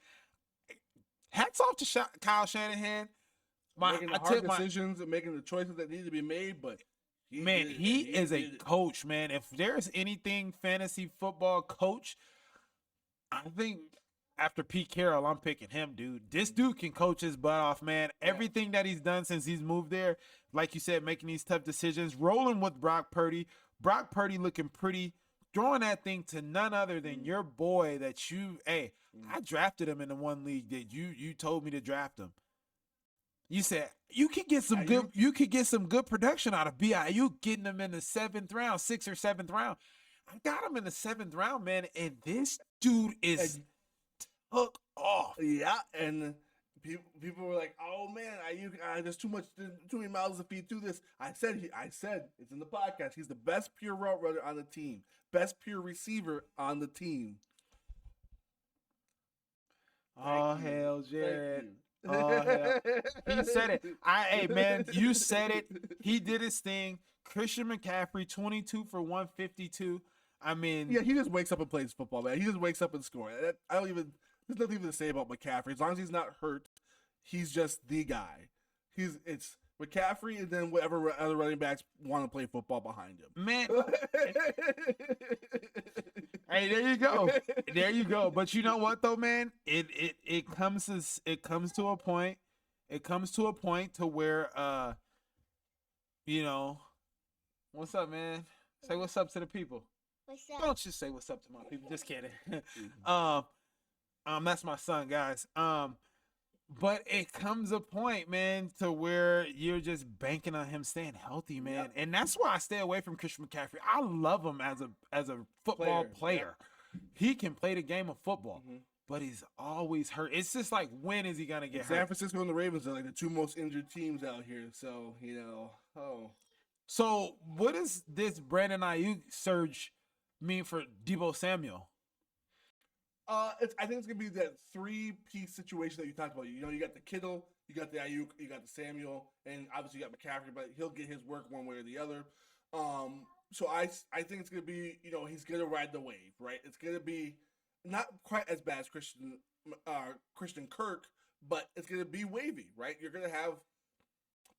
Hats off to Kyle Shanahan. Making the hard decisions and making the choices that need to be made, but he is a coach, man. If there's anything fantasy football coach, I think after Pete Carroll, I'm picking him, dude. This dude can coach his butt off, man. Yeah. Everything that he's done since he's moved there, like you said, making these tough decisions, rolling with Brock Purdy. Brock Purdy looking pretty, throwing that thing to none other than your boy that you, I drafted him in the one league that you told me to draft him. You said you could get some good production out of BIU, getting him in the 7th round, 6th or 7th round. I got him in the 7th round, man, and this dude is took off. Yeah, and people were like, "Oh man, there's too many mouths to feed through this." I said it's in the podcast. He's the best pure route runner on the team, best pure receiver on the team. Oh hell, Jared. Oh hell. He said it. Hey man, you said it. He did his thing. Christian McCaffrey, 22 for 152. I mean, yeah, he just wakes up and plays football, man. He just wakes up and scores. There's nothing even to say about McCaffrey. As long as he's not hurt, he's just the guy. It's McCaffrey and then whatever other running backs want to play football behind him. Man. Hey, there you go. There you go. But you know what though, man? It comes to a point. It comes to a point to where what's up, man? Say what's up to the people. What's up? Don't just say what's up to my people. Just kidding. That's my son, guys. But it comes a point, man, to where you're just banking on him staying healthy, man. Yep. And that's why I stay away from Christian McCaffrey. I love him as a football player. Yep. He can play the game of football, but he's always hurt. It's just like, when is he gonna get hurt? San Francisco and the Ravens are like the two most injured teams out here. So, So what does this Brandon Ayuk surge mean for Deebo Samuel? I think it's gonna be that 3-piece situation that you talked about. You got the Kittle, you got the Ayuk, you got the Samuel, and obviously you got McCaffrey, but he'll get his work one way or the other. So I think it's gonna be, he's gonna ride the wave, right? It's gonna be not quite as bad as Christian Kirk, but it's gonna be wavy, right? You're gonna have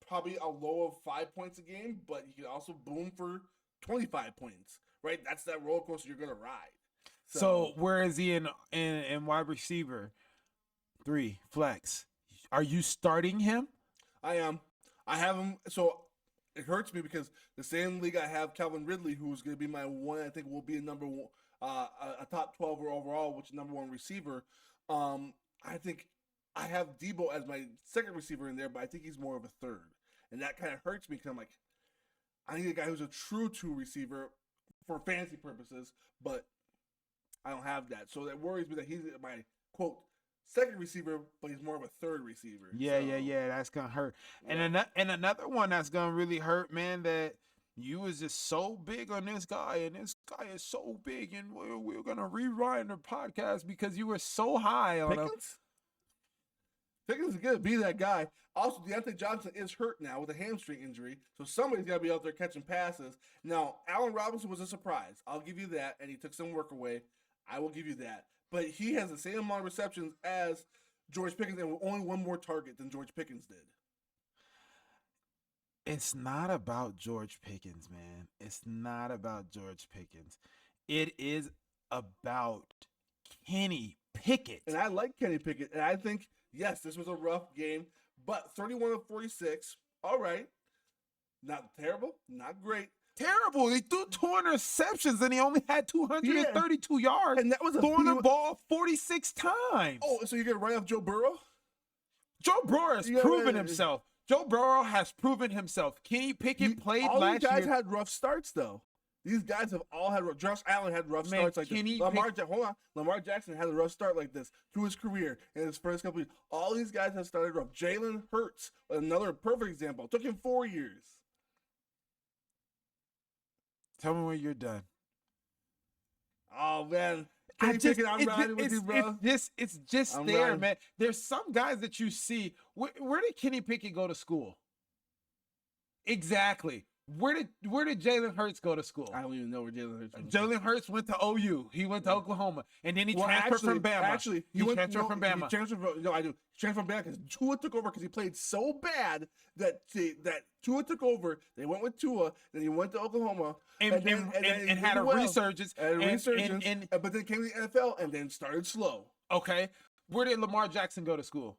probably a low of 5 points a game, but you can also boom for 25 points, right? That's that roller coaster you're gonna ride. So where is he in wide receiver 3 flex? Are you starting him? I am. I have him. So it hurts me because the same league I have Calvin Ridley, who's going to be my one. I think will be a number one, a top 12 overall, which is number 1 receiver. I think I have Deebo as my second receiver in there, but I think he's more of a third, and that kind of hurts me because I'm like, I need a guy who's a true 2 receiver for fantasy purposes, but I don't have that. So that worries me that he's my, quote, second receiver, but he's more of a third receiver. Yeah. That's going to hurt. Yeah. And another one that's going to really hurt, man, that you was just so big on this guy, and this guy is so big, and we're going to rewrite the podcast because you were so high on him. Pickens is going to be that guy. Also, Deontay Johnson is hurt now with a hamstring injury, so somebody's got to be out there catching passes. Now, Allen Robinson was a surprise. I'll give you that, and he took some work away. I will give you that. But he has the same amount of receptions as George Pickens and only one more target than George Pickens did. It's not about George Pickens, man. It's not about George Pickens. It is about Kenny Pickett. And I like Kenny Pickett. And I think, yes, this was a rough game, but 31 of 46, all right. Not terrible, not great. Terrible. He threw 2 interceptions and he only had 232 yards. And that was throwing the ball 46 times. Oh, so you're going to write off Joe Burrow? Joe Burrow has proven himself. Joe Burrow has proven himself. Kenny Pickett played last year. All these guys had rough starts, though. These guys have all had rough. Josh Allen had rough starts like this. Lamar Jackson had a rough start like this to his career in his first couple years. All these guys have started rough. Jalen Hurts, another perfect example. It took him 4 years. Tell me when you're done. Oh, man. I'm riding with you, bro. It's just I'm there, riding. Man. There's some guys that you see. Where did Kenny Pickett go to school? Exactly. Where did Jalen Hurts go to school? I don't even know where Jalen Hurts went. Jalen Hurts went to OU. He went to Oklahoma, and then he transferred from Bama. Actually, he transferred from Bama. He transferred from, no, I do. He transferred from Bama because Tua took over because he played so bad that Tua took over. They went with Tua. Then he went to Oklahoma and then had a resurgence. But then came to the NFL and then started slow. Okay, where did Lamar Jackson go to school?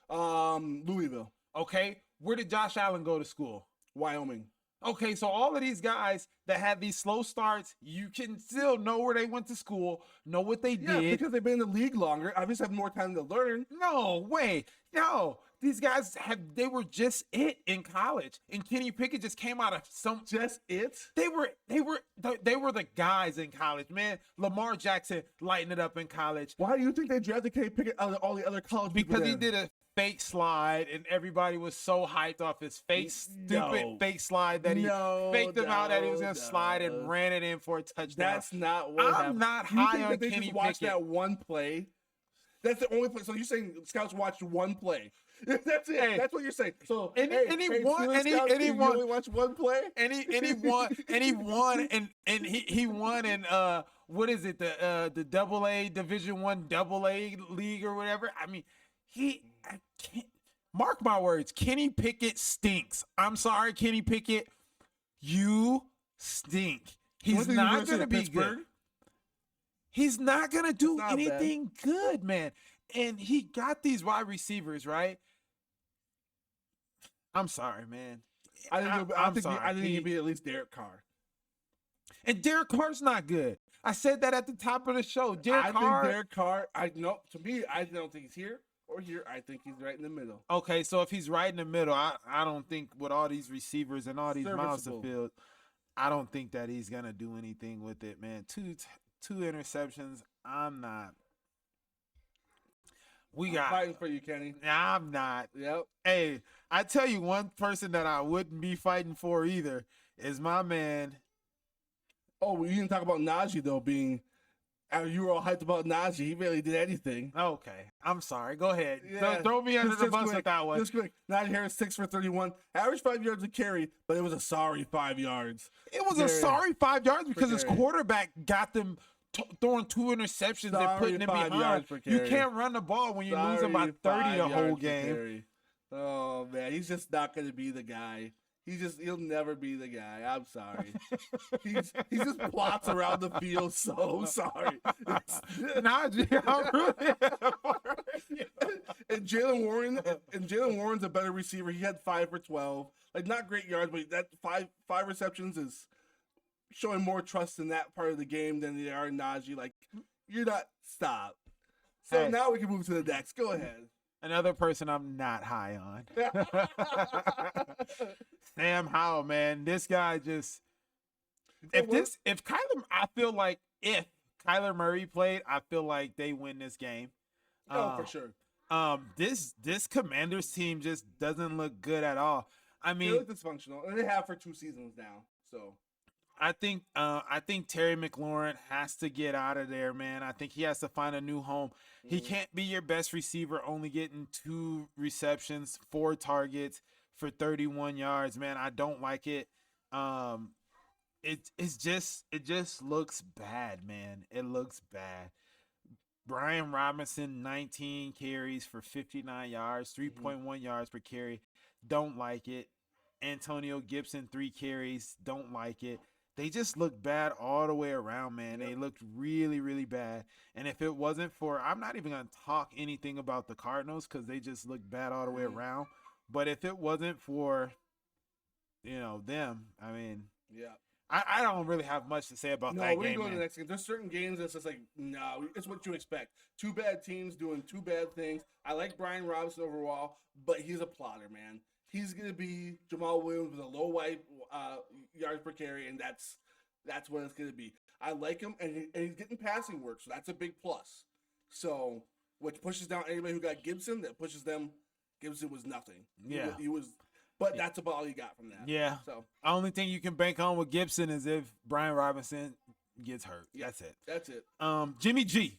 Louisville. Okay, where did Josh Allen go to school? Wyoming. Okay, so all of these guys that had these slow starts, you can still know where they went to school, know what they Yeah, did. because they've been in the league longer. Obviously have more time to learn. No way. No. These guys they were just it in college. And Kenny Pickett just came out of some Just it? They were the guys in college, man. Lamar Jackson lighting it up in college. Why do you think they drafted Kenny Pickett out of all the other college people? Because he did a fake slide and everybody was so hyped off his fake stupid fake slide that he faked him out that he was gonna slide and ran it in for a touchdown. That's not what happened. I'm not You high think on that they Kenny just watched Pickett. that one play? That's the only play. So you're saying scouts watched one play? That's it. Hey, That's what you're saying. So and he won, Steelers and he scouts, and he you won. only watched one play. And he won and he won and he won in what is it, the AA Division I AA league or whatever. I mean, I can't mark my words, Kenny Pickett stinks. I'm sorry, Kenny Pickett, you stink. He's not gonna be good. He's not gonna do anything good, man. And he got these wide receivers, right? I'm sorry, man. I think he'd be at least Derek Carr. And Derek Carr's not good. I said that at the top of the show. I think Derek Carr. To me, I don't think he's here or here. I think he's right in the middle. Okay, so if he's right in the middle, I don't think with all these receivers and all these miles to field, I don't think that he's gonna do anything with it, man. Two interceptions. I'm not. I'm fighting for you, Kenny. I'm not. Yep. Hey, I tell you, one person that I wouldn't be fighting for either is my man. Oh, well, you didn't talk about Najee though. You were all hyped about Najee. He barely did anything. Okay, I'm sorry. Go ahead. Yeah. Throw me under the bus with that one. Just quick. Najee Harris 6 for 31, average 5 yards a carry, but it was a sorry 5 yards. It was a sorry 5 yards because his quarterback got them throwing 2 interceptions and putting them behind. You can't run the ball when you're losing by 30 the whole game. Oh man, he's just not going to be the guy. He'll never be the guy. I'm sorry. he just plots around the field. So sorry. Najee, and Jalen Warren's a better receiver. He had 5 for 12. Like not great yards, but that five receptions is showing more trust in that part of the game than they are in Najee. Like you're not stop. So now we can move to the next. Go ahead. Another person I'm not high on. Sam Howell, man. This guy just if Kyler Murray played, I feel like they win this game. Oh, for sure. This Commanders team just doesn't look good at all. I mean, they look dysfunctional, and they have for 2 seasons now. So I think Terry McLaurin has to get out of there, man. I think he has to find a new home. Mm-hmm. He can't be your best receiver, only getting 2 receptions, 4 targets for 31 yards, man. I don't like it. It just looks bad, man. It looks bad. Brian Robinson, 19 carries for 59 yards, 3.1 yards per carry. Don't like it. Antonio Gibson, 3 carries. Don't like it. They just look bad all the way around, man. Yep. They looked really, really bad. And if it wasn't for, I'm not even going to talk anything about the Cardinals because they just look bad all the way around. But if it wasn't for, them, I mean, yeah, I don't really have much to say about that game. No, we go to the next game. There's certain games that's just like, no, it's what you expect. 2 bad teams doing 2 bad things. I like Brian Robinson overall, but he's a plotter, man. He's going to be Jamal Williams with a low yards per carry, and that's what it's going to be. I like him, and he's getting passing work, so that's a big plus. So, which pushes down anybody who got Gibson, that pushes them. Gibson was nothing. Yeah. He was, but that's about all you got from that. Yeah. So, the only thing you can bank on with Gibson is if Brian Robinson gets hurt. Yeah, That's it. That's it. Jimmy G.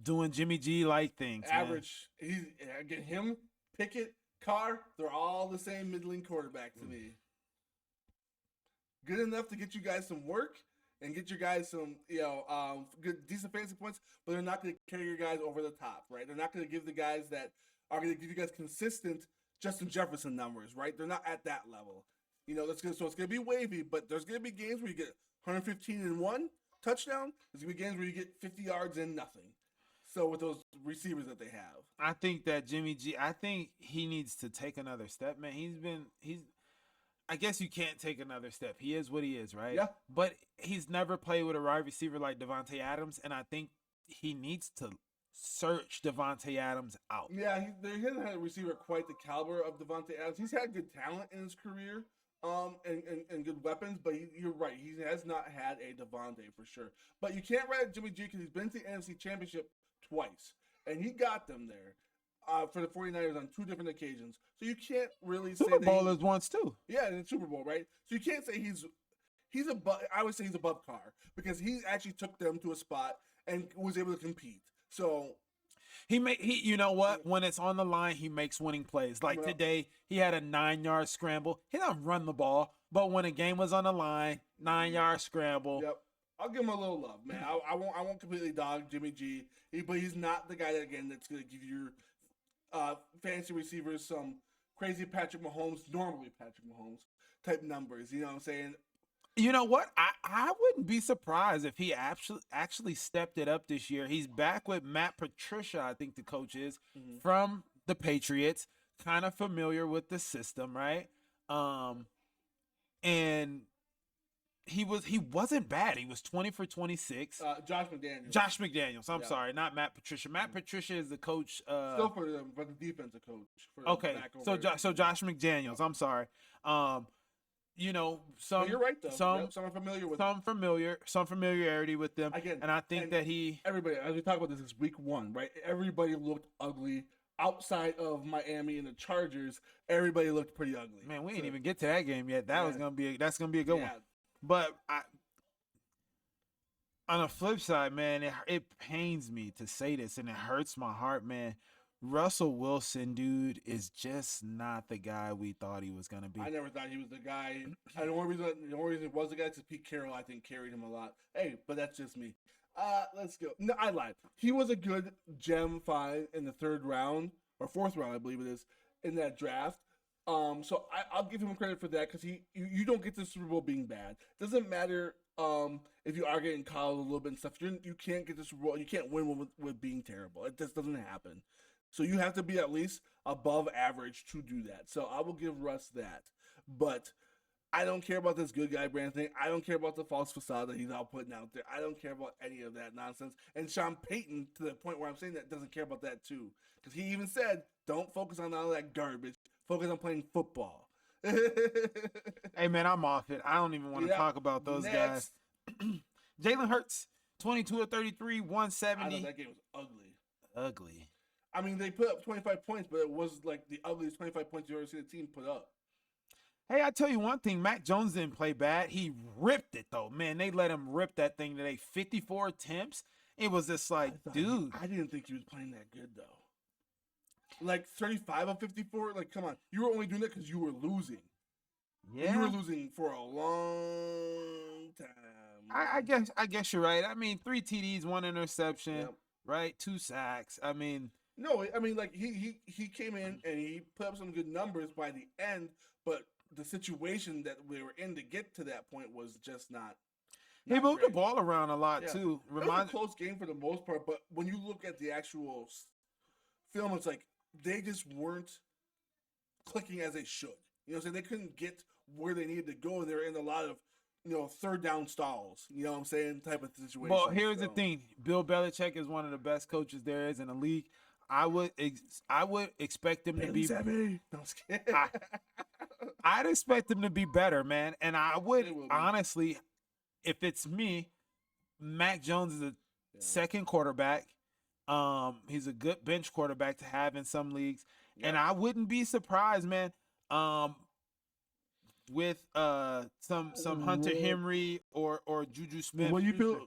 Doing Jimmy G-like things. Average. Him, Pickett, Carr, they're all the same middling quarterback to me. good enough to get you guys some work and get your guys some, good, decent fantasy points, but they're not going to carry your guys over the top, right? They're not going to give the guys that are going to give you guys consistent Justin Jefferson numbers, right? They're not at that level. So it's going to be wavy, but there's going to be games where you get 115 and 1 touchdown. There's going to be games where you get 50 yards and nothing. So with those receivers that they have. I think that Jimmy G, I think he needs to take another step, man. I guess you can't take another step. He is what he is, right? Yeah. But he's never played with a wide receiver like Devontae Adams, and I think he needs to search Devontae Adams out. Yeah, he hasn't had a receiver quite the caliber of Devontae Adams. He's had good talent in his career, and good weapons, but you're right. He has not had a Devontae for sure. But you can't write Jimmy G because he's been to the NFC Championship twice, and he got them there. For the 49ers on 2 different occasions. So you can't really say Super Bowl is once too. Yeah, in the Super Bowl, right? So you can't say he's above. I would say he's above Carr because he actually took them to a spot and was able to compete. So you know what? When it's on the line, he makes winning plays. Like today, he had a 9-yard scramble. He doesn't run the ball, but when a game was on the line, 9-yard scramble. Yep. I'll give him a little love, man. I won't completely dog Jimmy G, but he's not the guy that's going to give you fantasy receivers some crazy Patrick Mahomes, normally Patrick Mahomes type numbers. You know what I'm saying? You know what? I wouldn't be surprised if he actually stepped it up this year. He's back with Matt Patricia, I think the coach is, from the Patriots, kind of familiar with the system, right? And he wasn't bad. He was 20 for 26. Josh McDaniels. Josh McDaniels. I'm sorry, not Matt Patricia. Matt Patricia is the coach. Still for the defensive coach. So Josh McDaniels. I'm sorry. Some. But you're right though. Some are familiar with some familiarity with them. Again, and I think that everybody, as we talk about this, is week 1, right? Everybody looked ugly. Outside of Miami and the Chargers, everybody looked pretty ugly. Man, we ain't even get to that game yet. That's gonna be a good one. But on the flip side, man, it pains me to say this, and it hurts my heart, man. Russell Wilson, dude, is just not the guy we thought he was gonna be. I never thought he was the guy. The only reason he was the guy is Pete Carroll, I think, carried him a lot. Hey, but that's just me. Let's go. No, I lied. He was a good gem find in the 3rd round or 4th round, I believe it is, in that draft. So I'll give him credit for that because you don't get to the Super Bowl being bad. Doesn't matter if you are getting called a little bit and stuff. You can't get the Super Bowl. You can't win with being terrible. It just doesn't happen. So you have to be at least above average to do that. So I will give Russ that. But I don't care about this good guy brand thing. I don't care about the false facade that he's out putting out there. I don't care about any of that nonsense. And Sean Payton, to the point where I'm saying that, doesn't care about that too. Because he even said, don't focus on all that garbage. Focus on playing football. Hey, man, I'm off it. I don't even want to talk about those guys. Jalen Hurts, 22 of 33, 170. I know that game was ugly. Ugly. I mean, they put up 25 points, but it was like the ugliest 25 points you've ever seen a team put up. Hey, I tell you one thing. Mac Jones didn't play bad. He ripped it, though. Man, they let him rip that thing today. 54 attempts. It was just like, dude. I didn't think he was playing that good, though. Like 35 of 54? Like, come on. You were only doing that because you were losing. Yeah. You were losing for a long time. I guess you're right. I mean, 3 TDs, 1 interception, right? 2 sacks. I mean. No, I mean, like, he came in and he put up some good numbers by the end, but the situation that we were in to get to that point was just not he moved the ball around a lot, too. It was a close game for the most part, but when you look at the actual film, it's like they just weren't clicking as they should. You know what I'm saying? They couldn't get where they needed to go, and they were in a lot of, 3rd down stalls. You know what I'm saying? Type of situation. Well, here's the thing. Bill Belichick is one of the best coaches there is in the league. I would expect him to be. No, I'd expect him to be better, man. And I would honestly, if it's me, Mac Jones is a second quarterback. He's a good bench quarterback to have in some leagues, and I wouldn't be surprised, man. With some Hunter Henry or Juju Smith. What do you feel?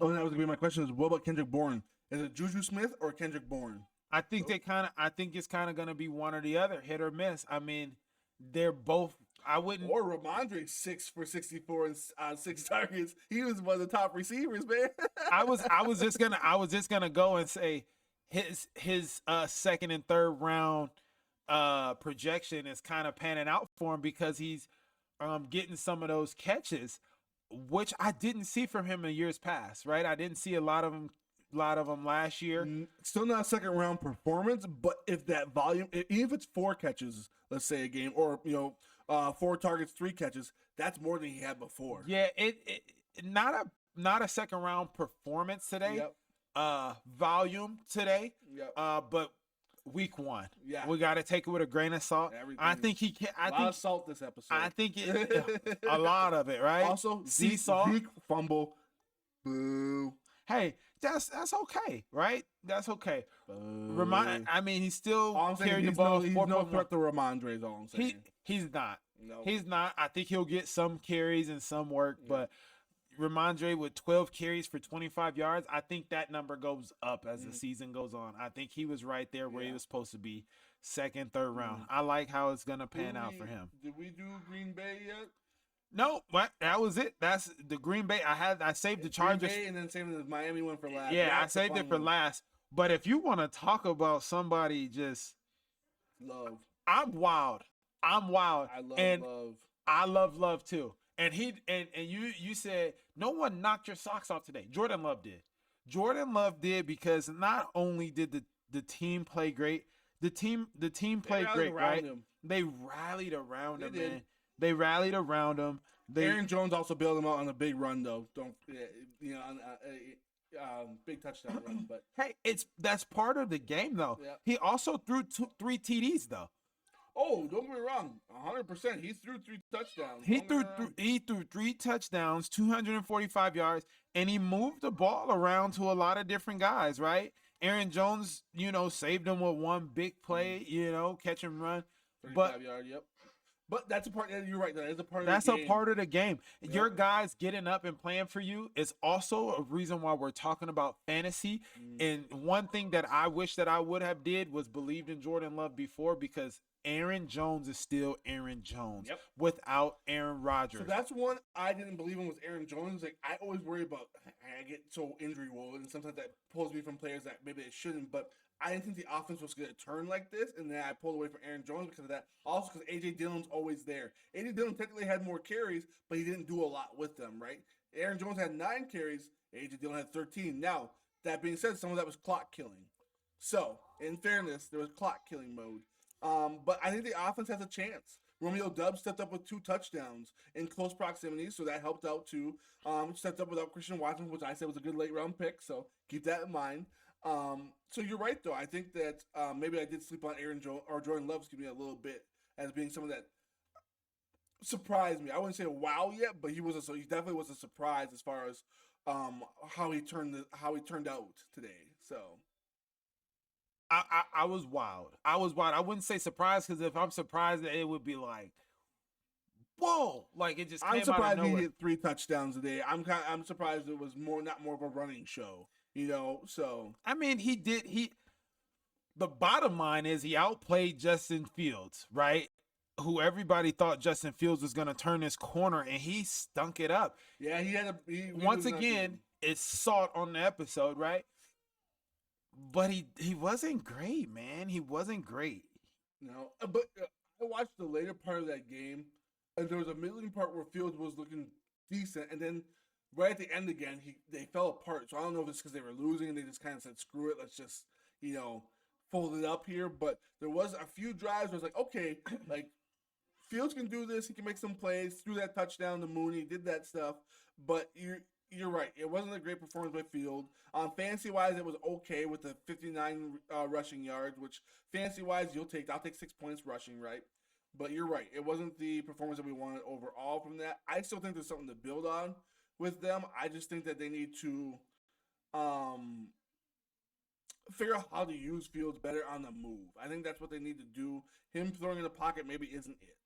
Oh, that was gonna be my question. Is what about Kendrick Bourne? Is it Juju Smith or Kendrick Bourne? I think it's kind of gonna be one or the other, hit or miss. I mean, they're both I wouldn't. Or Ramondre 6 for 64 and 6 targets. He was one of the top receivers, man. I was just gonna go and say his second and third round projection is kind of panning out for him because he's getting some of those catches, which I didn't see from him in years past. Right, I didn't see a lot of them last year. Still not a second round performance, but if that volume, even if it's 4 catches, let's say a game, or 4 targets, 3 catches, that's more than he had before. Yeah, it not a second round performance today. Yep. Volume today. Yep. But week 1. Yeah. We got to take it with a grain of salt. Everything I think he can. A lot of salt this episode. I think a lot of it, right? Also, sea salt. Zeke fumble. Boo. Hey, that's okay, right? That's okay. Boo. I mean, he's still All I'm saying, carrying the he's ball. no threat to Ramondre. Is all I'm saying. He's not. No. He's not. I think he'll get some carries and some work, but Ramondre with 12 carries for 25 yards, I think that number goes up as the season goes on. I think he was right there where he was supposed to be, second, third round. I like how it's gonna pan out for him. Did we do Green Bay yet? No, but that was it. That's the Green Bay. I saved the Chargers. Green Bay and then saving the Miami one for last. Yeah, That's I saved it for last. But if you want to talk about somebody just love, I'm wild. I love and love. I love love too. And you said no one knocked your socks off today. Jordan Love did. Jordan Love did because not only did the team play great, the team played great, right? Him. They rallied around him, did. man. They rallied around him. Aaron Jones also bailed him out on a big run, though. Big touchdown run. But hey, that's part of the game, though. Yeah. He also threw 3 TDs, though. Oh, don't get me wrong, 100%. He threw 3 touchdowns. He threw 3 touchdowns, 245 yards, and he moved the ball around to a lot of different guys, right? Aaron Jones, saved him with one big play, catch and run. 35-yard, yep. But that's a part. You're right. That is a part. That's of the game. a part of the game. Yep. Your guys getting up and playing for you is also a reason why we're talking about fantasy. And one thing that I wish that I would have did was believed in Jordan Love before, because Aaron Jones is still Aaron Jones without Aaron Rodgers. So that's one I didn't believe in was Aaron Jones. Like, I always worry about, I get so injury woe, and sometimes that pulls me from players that maybe they shouldn't. But I didn't think the offense was going to turn like this, and then I pulled away from Aaron Jones because of that. Also, because A.J. Dillon's always there. A.J. Dillon technically had more carries, but he didn't do a lot with them, right? Aaron Jones had 9 carries. A.J. Dillon had 13. Now, that being said, some of that was clock killing. So, in fairness, there was clock killing mode. But I think the offense has a chance. Romeo Doubs stepped up with 2 touchdowns in close proximity, so that helped out too. Stepped up without Christian Watson, which I said was a good late round pick, so keep that in mind. So you're right, though. I think that maybe I did sleep on Jordan Love, a little bit as being someone that surprised me. I wouldn't say wow yet, but he definitely was a surprise as far as how he turned out today. So. I was wild. I wouldn't say surprised, because if I'm surprised, it would be like, whoa, like it just came I'm surprised out of nowhere. he hit 3 touchdowns a day. I'm surprised it was not more of a running show, so. I mean, the bottom line is he outplayed Justin Fields, right? Who everybody thought Justin Fields was going to turn his corner, and he stunk it up. Yeah, once again, it's salt on the episode, right? But he wasn't great, man. He wasn't great. No, but I watched the later part of that game, and there was a middling part where Fields was looking decent, and then right at the end again, they fell apart. So I don't know if it's because they were losing and they just kind of said, "Screw it, let's just fold it up here." But there was a few drives where I was like, okay, like Fields can do this. He can make some plays. Threw that touchdown to Mooney, did that stuff. But you're right. It wasn't a great performance by Field. Fantasy-wise, it was okay with the 59 rushing yards, which fantasy-wise, I'll take 6 points rushing, right? But you're right. It wasn't the performance that we wanted overall from that. I still think there's something to build on with them. I just think that they need to figure out how to use Fields better on the move. I think that's what they need to do. Him throwing in the pocket maybe isn't it.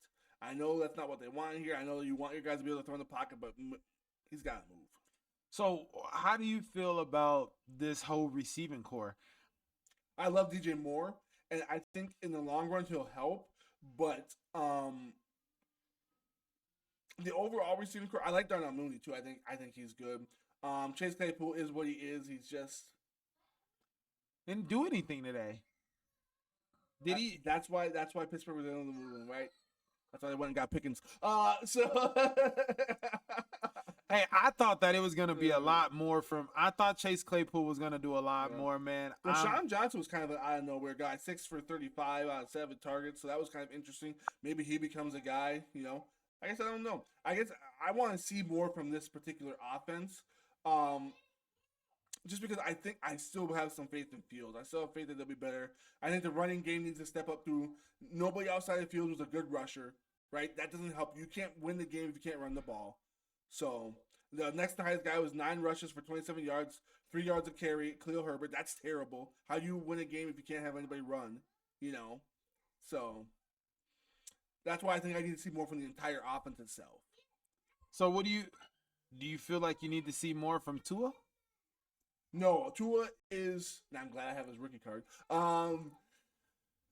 I know that's not what they want here. I know you want your guys to be able to throw in the pocket, but he's got to move. So how do you feel about this whole receiving core? I love DJ Moore, and I think in the long run he'll help, but the overall receiving core, I like Darnell Mooney too. I think he's good. Chase Claypool is what he is. He's just Didn't do anything today. Did he? That's why Pittsburgh was in the moving, right? That's why they went and got Pickens. So Hey, I thought that it was gonna be a lot more from. I thought Chase Claypool was gonna do a lot Yeah. more, man. Deshaun Johnson was kind of an out of nowhere guy, 6 for 35 out of 7 targets, so that was kind of interesting. Maybe he becomes a guy, you know. I guess I don't know. I guess I want to see more from this particular offense. Just because I think I still have some faith in Fields. I still have faith that they'll be better. I think the running game needs to step up through. Nobody outside of Fields was a good rusher, right? That doesn't help. You can't win the game if you can't run the ball. So the next highest guy was 9 rushes for 27 yards, 3 yards of carry, Khalil Herbert. That's terrible. How do you win a game if you can't have anybody run? You know? So that's why I think I need to see more from the entire offense itself. So what do you feel like you need to see more from Tua? No, Tua is. And I'm glad I have his rookie card.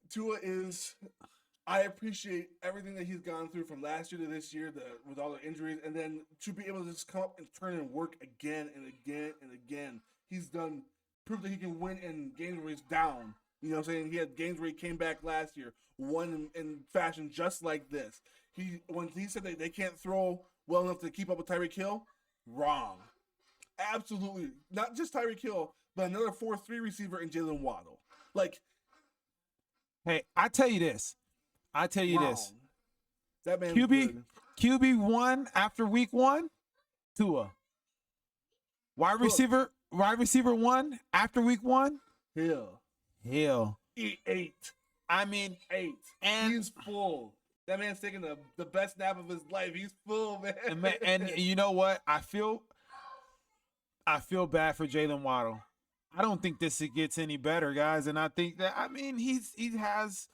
Tua is. I appreciate everything that he's gone through from last year to this year, with all the injuries, and then to be able to just come up and turn and work again and again and again. He's proved that he can win in games where he's down. You know what I'm saying? He had games where he came back last year, won in fashion just like this. When he said that they can't throw well enough to keep up with Tyreek Hill, wrong. Absolutely. Not just Tyreek Hill, but another 4-3 receiver in Jalen Waddle. Like, Hey, I tell you this. wrong. That man QB1 after week 1, Tua. Wide receiver 1 after week 1, Hill. He 8. I mean, 8. and He's full. That man's taking the best nap of his life. He's full, man. and you know what? I feel bad for Jalen Waddle. I don't think this gets any better, guys. And I think that he has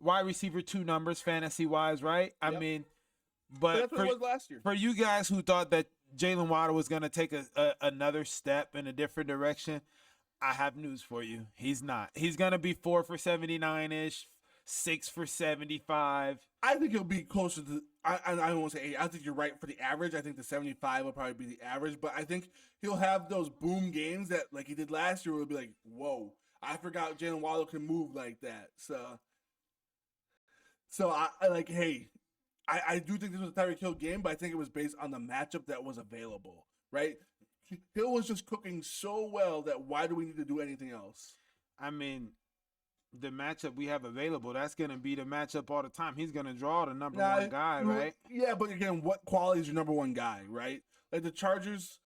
wide receiver 2 numbers fantasy wise, right? I Yep. mean, But but that's what it was last year. for you guys who thought that Jalen Waddle was going to take another step in a different direction, I have news for you. He's not. He's going to be 4 for 79-ish, 6 for 75. I think he'll be closer to. I don't want to say 8. I think you're right for the average. I think the 75 will probably be the average, but I think he'll have those boom games that, like he did last year, will be like, whoa, I forgot Jalen Waddle can move like that. So I like, hey, I do think this was a Tyreek Hill game, but I think it was based on the matchup that was available, right? Hill was just cooking so well that why do we need to do anything else? I mean, the matchup we have available, that's going to be the matchup all the time. He's going to draw the number one guy, right? Yeah, but again, what quality is your number one guy, right? Like the Chargers,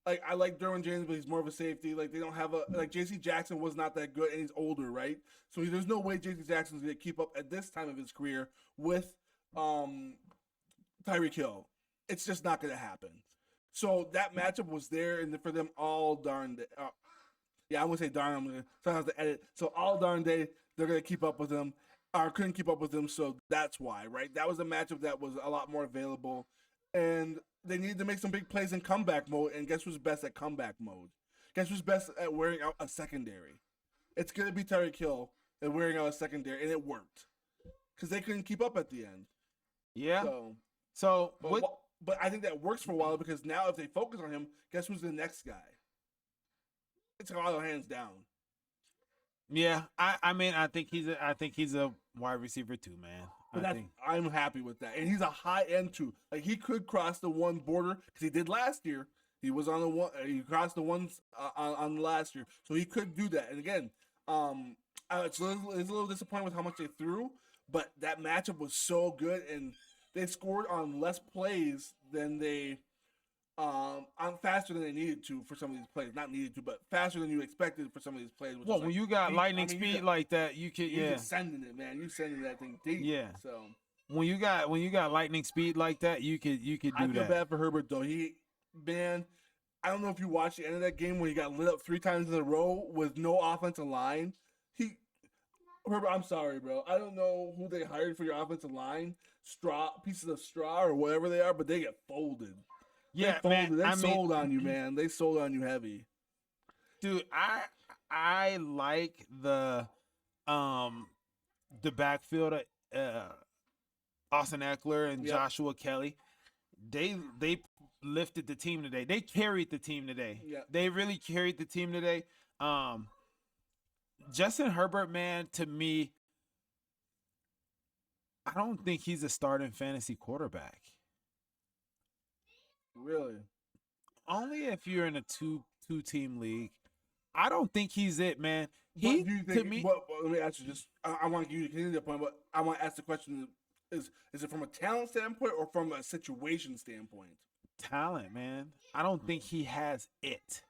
like I like Derwin James, but he's more of a safety. Like they don't have like J.C. Jackson was not that good, and he's older, right? So there's no way J.C. Jackson's going to keep up at this time of his career with Tyreek Hill. It's just not going to happen. So that matchup was there, and for them all darn day. Yeah, I'm going to say darn. I'm going to sometimes to edit. So all darn day, they're going to keep up with him, or couldn't keep up with him. So that's why, right? That was a matchup that was a lot more available, and they needed to make some big plays in comeback mode. And guess who's best at comeback mode? Guess who's best at wearing out a secondary? It's going to be Tyreek Hill and wearing out a secondary, and it worked because they couldn't keep up at the end. Yeah. So but I think that works for a while because now if they focus on him, guess who's the next guy? It's Waddle hands down. Yeah, I think he's a wide receiver too, man. But I'm happy with that, and he's a high end too. Like he could cross the 1 border because he did last year. He was on the 1. He crossed the 1s on last year, so he could do that. And again, it's a little disappointed with how much they threw, but that matchup was so good, and they scored on less plays than they on faster than they needed to for some of these plays. Not needed to, but faster than you expected for some of these plays. Well, when you got lightning speed like that, you can you're sending it, man. You sending that thing deep. Yeah. So when you got lightning speed like that, you could do that. I feel bad for Herbert though. I don't know if you watched the end of that game when he got lit up 3 times in a row with no offensive line. Herbert, I'm sorry, bro. I don't know who they hired for your offensive line, pieces of straw or whatever they are, but they get folded. Yeah, man. They sold on you, man. They sold on you heavy. Dude, I like the backfield of Austin Eckler and Joshua Kelly. they lifted the team today. They carried the team today. Yeah. They really carried the team today. Justin Herbert, man, to me, I don't think he's a starting fantasy quarterback. Really? Only if you're in a two-team league. I don't think he's it, man. But do you think, let me ask you just, I want you to continue that point, but I want to ask the question, is it from a talent standpoint or from a situation standpoint? Talent, man. I don't think he has it.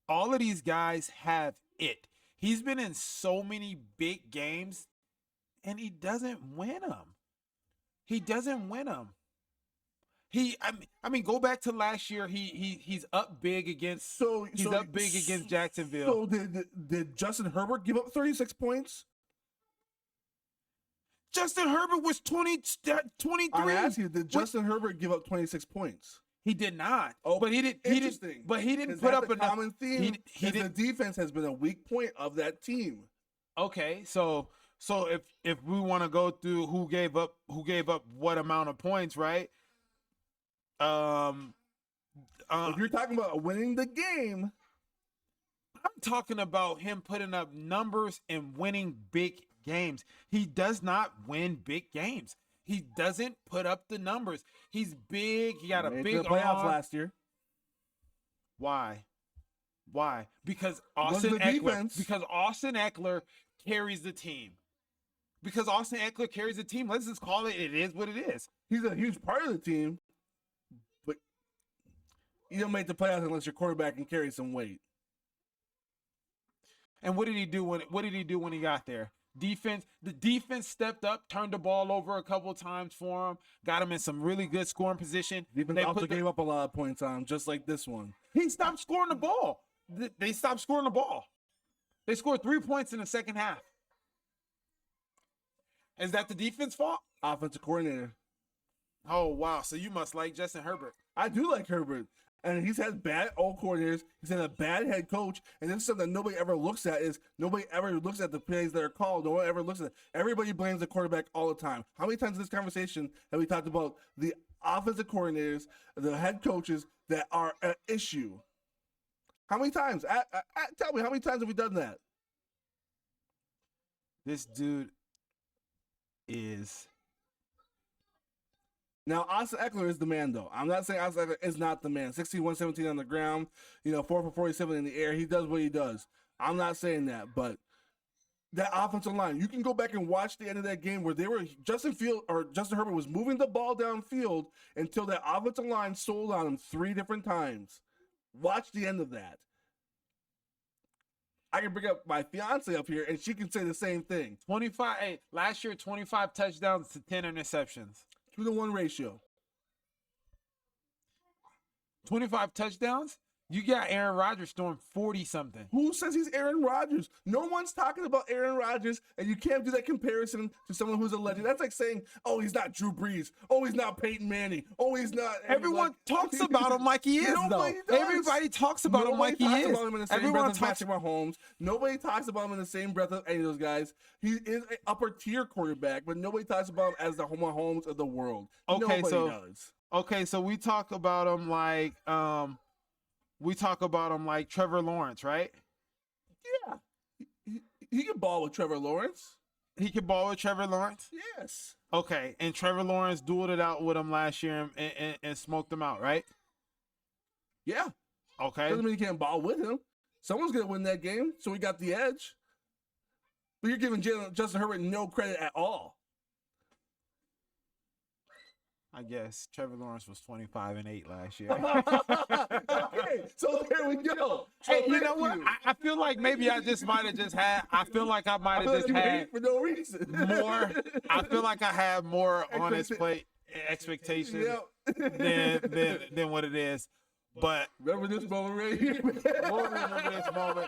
All of these guys have it. He's been in so many big games, and he doesn't win them. He doesn't win them. I mean, go back to last year. He's up big against. He's up big against Jacksonville. So did Justin Herbert give up 36 points? Justin Herbert was 23. I'm asking you, did Justin Herbert give up 26 points? He did not. Oh, but he didn't. Interesting. But he didn't Is put that up the enough. common theme. The defense has been a weak point of that team. Okay, so if we want to go through who gave up what amount of points, right? If you're talking about winning the game, I'm talking about him putting up numbers and winning big games. He does not win big games. He doesn't put up the numbers. He's big. He got a made big the playoffs arm. last year. Why? Because Wasn't Austin the Eckler. defense. Because Austin Eckler carries the team. Because Austin Eckler carries the team. Let's just call it. It is what it is. He's a huge part of the team, but you don't make the playoffs unless your quarterback can carry some weight. And what did he do when he got there? The defense stepped up, turned the ball over a couple of times for him, got him in some really good scoring position. Defense also gave up a lot of points on him, just like this one. He stopped scoring the ball. They stopped scoring the ball. They scored 3 points in the second half. Is that the defense fault? Offensive coordinator. Oh, wow. So you must like Justin Herbert. I do like Herbert. And he's had bad old coordinators. He's had a bad head coach. And this is something that nobody ever looks at is nobody ever looks at the plays that are called. No one ever looks at it. Everybody blames the quarterback all the time. How many times in this conversation have we talked about the offensive coordinators, the head coaches that are an issue? How many times? Tell me, how many times have we done that? This dude is... Now, Austin Eckler is the man, though. I'm not saying Austin Eckler is not the man. 61-17 on the ground, 4 for 47 in the air. He does what he does. I'm not saying that, but that offensive line, you can go back and watch the end of that game where Justin Herbert was moving the ball downfield until that offensive line sold on him 3 different times. Watch the end of that. I can bring up my fiance up here, and she can say the same thing. 25. Hey, last year, 25 touchdowns to 10 interceptions. 2-to-1 ratio. 25 touchdowns? You got Aaron Rodgers throwing 40-something. Who says he's Aaron Rodgers? No one's talking about Aaron Rodgers, and you can't do that comparison to someone who's a legend. That's like saying, oh, he's not Drew Brees. Oh, he's not Peyton Manning. Oh, he's not... Everyone talks about him like he is, though. Does. Everybody talks about him like he is. Nobody talks about him in the same breath as Patrick Mahomes. Nobody talks about him in the same breath as any of those guys. He is an upper-tier quarterback, but nobody talks about him as the Mahomes of the world. Nobody does. Okay, so we talk about him like... we talk about him like Trevor Lawrence, right? Yeah. He can ball with Trevor Lawrence. He can ball with Trevor Lawrence? Yes. Okay, and Trevor Lawrence dueled it out with him last year and smoked him out, right? Yeah. Okay. Doesn't mean you can't ball with him. Someone's going to win that game, so we got the edge. But you're giving Justin Herbert no credit at all. I guess Trevor Lawrence was 25-8 last year. Okay, so there we go. So hey, you know what? I feel like maybe I just might have just had. I feel like I might have just had for no reason more. I feel like I had more on his plate expectations than what it is. But remember this moment right here. Remember this moment.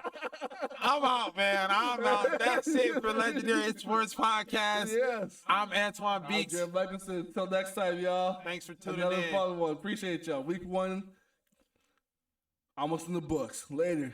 I'm out, man. I'm out. That's it for Legendary Sports Podcast. Yes. I'm Antoine Beeks. I'm Jim Michelson. Until next time, y'all. Thanks for tuning Another in. fun one. Appreciate y'all. Week 1, almost in the books. Later.